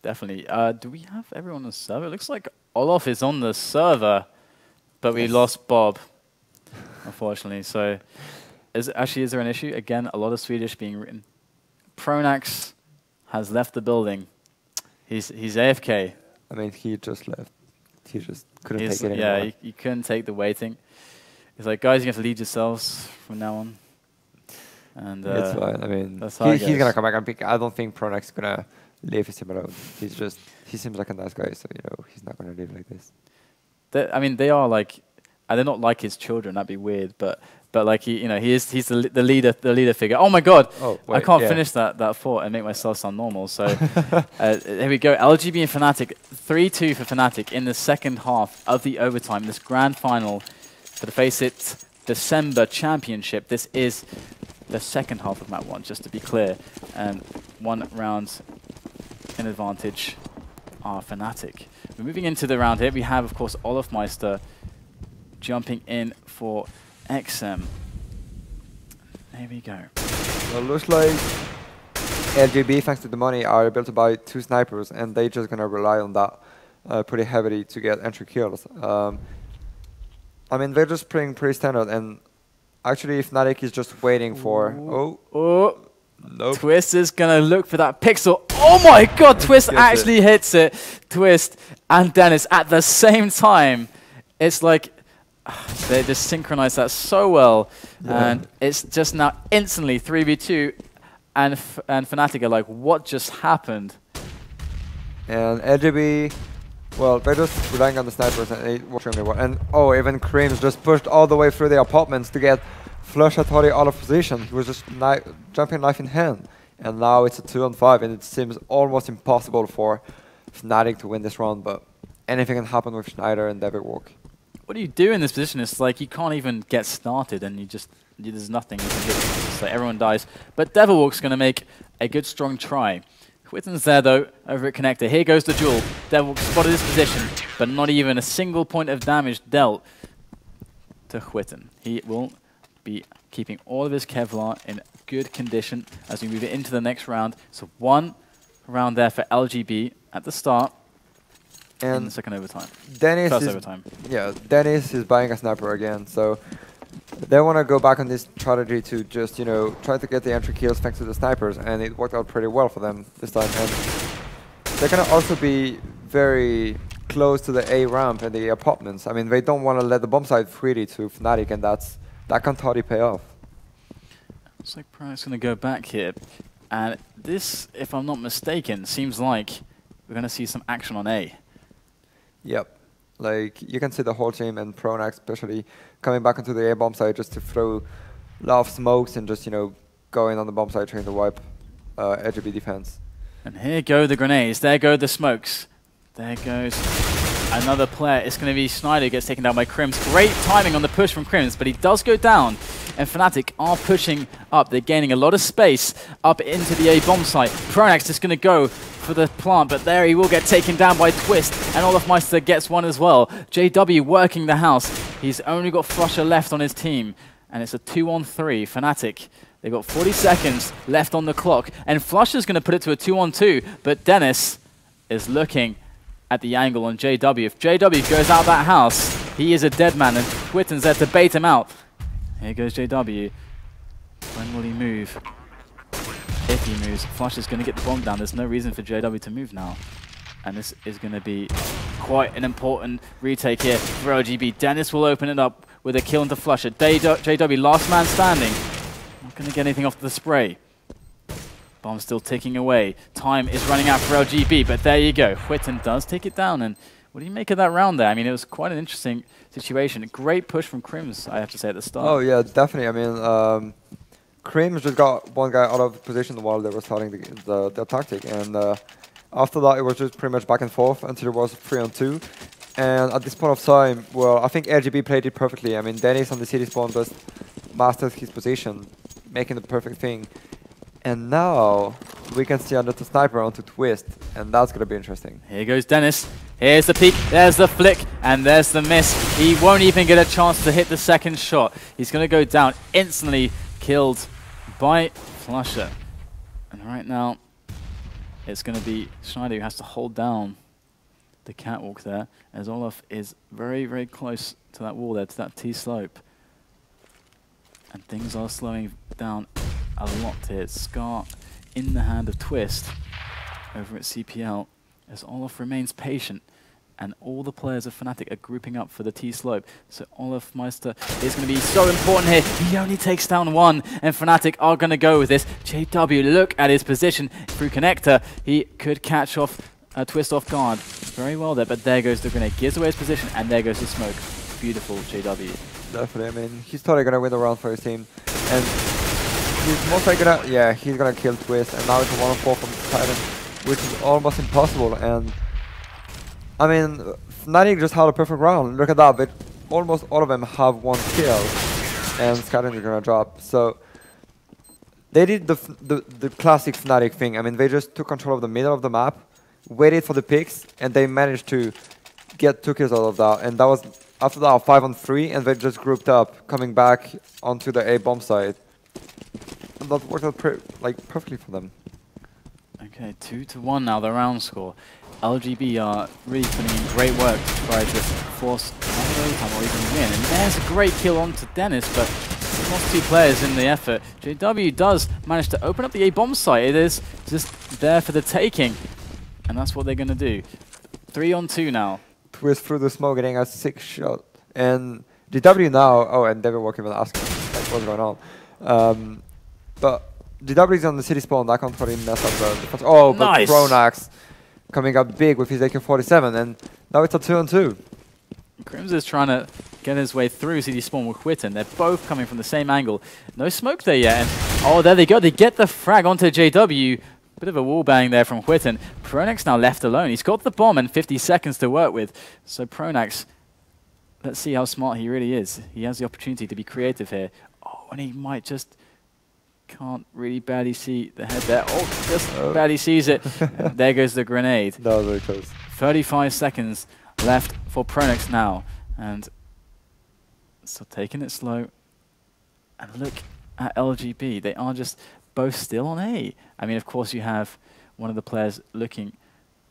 Definitely. Do we have everyone on the server? It looks like Olof is on the server, but we lost Bob, unfortunately. So, is there an issue? Again, a lot of Swedish being written. Pronax has left the building. He's AFK. I mean, he just left. He just couldn't take it anymore. Yeah, he couldn't take the waiting. He's like, guys, you have to lead yourselves from now on. And it's fine. I mean, he's gonna come back and pick. I don't think Pronax is gonna leave him alone. He seems like a nice guy, so he's not gonna live like this. I mean, they are like, and they're not like his children. That'd be weird, but like he's the leader figure. Oh my God, I can't finish that thought and make myself sound normal. So here we go. LGB and fnatic, 3-2 for fnatic in the second half of the overtime. This grand final for the FACEIT December Championship. This is the second half of map 1, just to be clear, and 1 round in advantage are fnatic. We're moving into the round here. We have, of course, Olof Meister jumping in for XM. There we go. Well, looks like LGB, thanks to the money, are able to buy 2 snipers, and they're just gonna rely on that pretty heavily to get entry kills. I mean, they're just playing pretty standard, and actually, fnatic is just waiting for... Nope. Twist is going to look for that pixel. Oh my God, Twist actually hits it. Twist and Dennis at the same time. It's like they just synchronize that so well. Yeah. And it's just now instantly 3v2. And fnatic are like, what just happened? And LGB, well, they're just relying on the snipers, and it works really well. And even Creams just pushed all the way through the apartments to get Flush Hattori out of position. He was just jumping knife in hand, And now it's a 2-on-5, and it seems almost impossible for Fnatic to win this round, but anything can happen with Schneider and Devilwalk. What do you do in this position? It's like you can't even get started, and there's nothing you can do. It's like everyone dies. But Devilwalk's going to make a good, strong try. Whitten's there, though, over at Connector. Here goes the duel. Devilwalk spotted his position, but not even a single point of damage dealt to Whitten. He will be keeping all of his Kevlar in good condition as we move it into the next round. So 1 round there for LGB at the start. And in the second overtime. First overtime. Yeah, Dennis is buying a sniper again, so they want to go back on this strategy to just, you know, try to get the entry kills thanks to the snipers, and it worked out pretty well for them this time. And they're going to also be very close to the A ramp and the apartments. I mean, they don't want to let the bomb site freely to Fnatic, and that can totally pay off. Looks like Pride's going to go back here, and this, if I'm not mistaken, seems like we're going to see some action on A. Yep. Like, you can see the whole team and Pronax especially coming back into the A bomb site just to throw a lot of smokes and just, you know, going on the bomb site trying to wipe LGB defense. And here go the grenades. There go the smokes. There goes another player. It's going to be Schneider, gets taken down by Crims. Great timing on the push from Crims, but he does go down. And Fnatic are pushing up. They're gaining a lot of space up into the A bomb site. Pronax is going to go for the plant, but there he will get taken down by Twist, and Olafmeister gets one as well. JW working the house. He's only got Flusher left on his team, and it's a 2-on-3. Fnatic, they've got 40 seconds left on the clock, and Flusher's going to put it to a 2-on-2, but Dennis is looking at the angle on JW. If JW goes out that house, he is a dead man, and Twitten's there to bait him out. Here goes JW. When will he move? If he moves, Flush is going to get the bomb down. There's no reason for JW to move now. And this is going to be quite an important retake here for LGB. Dennis will open it up with a kill into Flusher. JW, last man standing. Not going to get anything off the spray. Bomb still ticking away. Time is running out for LGB, but there you go. Whitten does take it down. And what do you make of that round there? I mean, it was quite an interesting situation. A great push from Crims, I have to say, at the start. Oh, yeah, definitely. I mean, Crims just got one guy out of position while they were starting the tactic, and after that it was just pretty much back and forth until it was 3-on-2. And at this point of time, well, I think LGB played it perfectly. I mean, Dennis on the city spawn just mastered his position, making the perfect thing. And now we can see under the sniper onto Twist, and that's gonna be interesting. Here goes Dennis. Here's the peek, there's the flick, and there's the miss. He won't even get a chance to hit the second shot. He's gonna go down instantly. Killed by Flusher. And right now, it's going to be Schneider who has to hold down the catwalk there, as Olaf is very, very close to that wall there, to that T-slope. And things are slowing down a lot here. Scar in the hand of Twist over at CPL, as Olaf remains patient. And all the players of Fnatic are grouping up for the T-slope. So Olafmeister is going to be so important here. He only takes down one, and Fnatic are going to go with this. JW, look at his position through Connector. He could catch off Twist off guard very well there, but there goes the grenade. Gives away his position, and there goes the smoke. Beautiful, JW. Definitely. I mean, he's totally going to win the round for his team. And he's most likely going to, yeah, he's going to kill Twist. And now it's a 1-on-4 from Titan, which is almost impossible. And I mean, Fnatic just had a perfect round. Look at that, but almost all of them have one kill, and Skyrim is gonna drop. So they did the classic Fnatic thing. I mean, they just took control of the middle of the map, waited for the picks, and they managed to get 2 kills out of that. And that was after that 5-on-3, and they just grouped up, coming back onto the A bomb site. And that worked out perfectly for them. Okay, 2-1 now, the round score. LGB are really putting in great work to try to force another overtime or even win. And there's a great kill onto Dennis, but lost 2 players in the effort. JW does manage to open up the A bomb site. It is just there for the taking, and that's what they're going to do. 3-on-2 now. Twist through the smoke, getting a 6 shot. And DW now, oh, and Devin walking even asking like, what's going on. But DW is on the city spawn, that can't probably mess up the defense. Oh, but nice. Pronax coming up big with his AK-47, and now it's a 2-on-2. Crims is trying to get his way through city spawn with Whitten. They're both coming from the same angle. No smoke there yet, and Oh, there they go. They get the frag onto JW. Bit of a wall bang there from Whitten. Pronax now left alone. He's got the bomb and 50 seconds to work with. So Pronax, let's see how smart he really is. He has the opportunity to be creative here. Oh, and he might just... Can't really barely see the head there. Oh, just barely sees it. And there goes the grenade. That was very close. 35 seconds left for Pronax now. And so taking it slow. And look at LGB. They are just both still on A. I mean, of course, you have one of the players looking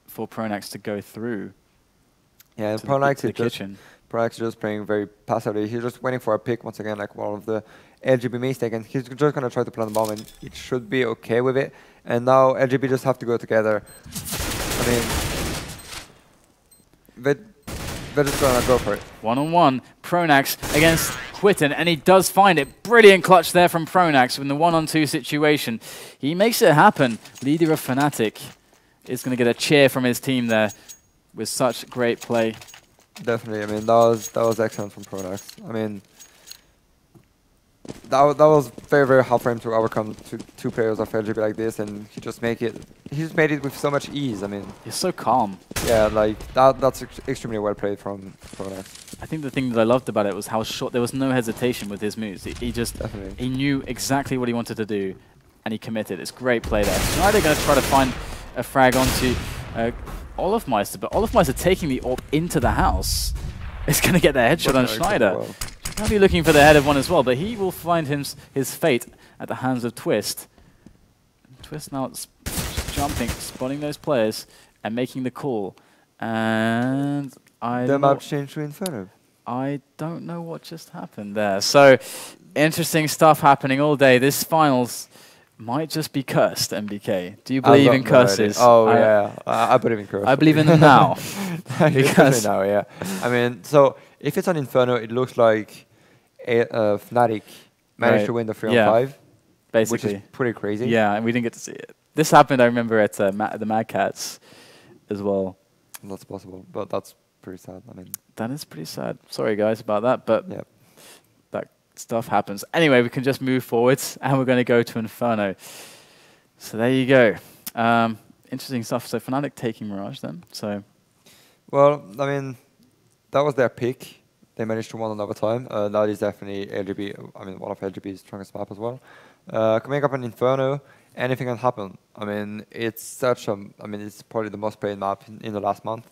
for Pronax to go through. Yeah, and Pronax is just playing very passively. He's just waiting for a pick once again, like one of the LGB mistake, and he's just going to try to plant the bomb, and it should be okay with it. And now LGB just have to go together. I mean, they're just going to go for it. One-on-one, Pronax against Whitten, and he does find it. Brilliant clutch there from Pronax in the 1-on-2 situation. He makes it happen. Leader of fnatic is going to get a cheer from his team there with such great play. Definitely. I mean, that was excellent from Pronax. I mean, that was very, very hard for him to overcome two players of LGB like this, and he just made it with so much ease. I mean, he's so calm. Yeah, like that's extremely well played from Pronax. I think the thing that I loved about it was how short. There was no hesitation with his moves. He just he knew exactly what he wanted to do, and he committed. It's great play there. Schneider going to try to find a frag onto Olofmeister, but Olofmeister taking the AWP into the house is going to get the headshot on Schneider. Well. Probably looking for the head of one as well, but he will find his fate at the hands of Twist. Twist now jumping, spotting those players, and making the call. And the map changed to Inferno. I don't know what just happened there. So interesting stuff happening all day. This finals might just be cursed, MBK. Do you believe in curses? Oh, yeah. I believe in curses. I believe in them now. Because now, yeah. I mean, so if it's on Inferno, it looks like fnatic managed to win the 3-on-5. Basically. Which is pretty crazy. Yeah, and we didn't get to see it. This happened, I remember, at the Mad Cats as well. That's possible, but that's pretty sad. I mean, that is pretty sad. Sorry, guys, about that, but yep. That stuff happens. Anyway, we can just move forwards, and we're going to go to Inferno. So there you go. Interesting stuff. So fnatic taking Mirage then. So, well, I mean, that was their pick. They managed to win another time. That is definitely LGB. I mean, one of LGB's strongest map as well. Coming up on Inferno, anything can happen. I mean, it's such a. I mean, it's probably the most played map in the last month.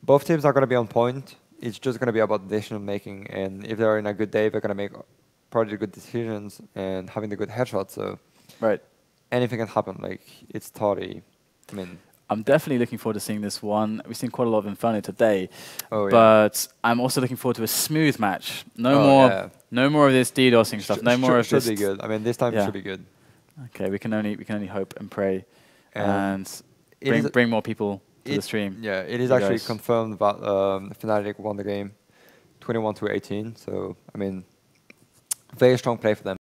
Both teams are going to be on point. It's just going to be about decision making, and if they're in a good day, they're going to make probably good decisions and having the good headshots. So, anything can happen. Like it's totally. I mean. I'm definitely looking forward to seeing this one. We've seen quite a lot of Inferno today, but I'm also looking forward to a smooth match. No more of this DDoSing stuff. No more of this. Should be good. I mean, this time it should be good. Okay, we can only hope and pray, and bring more people to the stream. Yeah, it is actually confirmed that fnatic won the game, 21-18. So I mean, very strong play for them.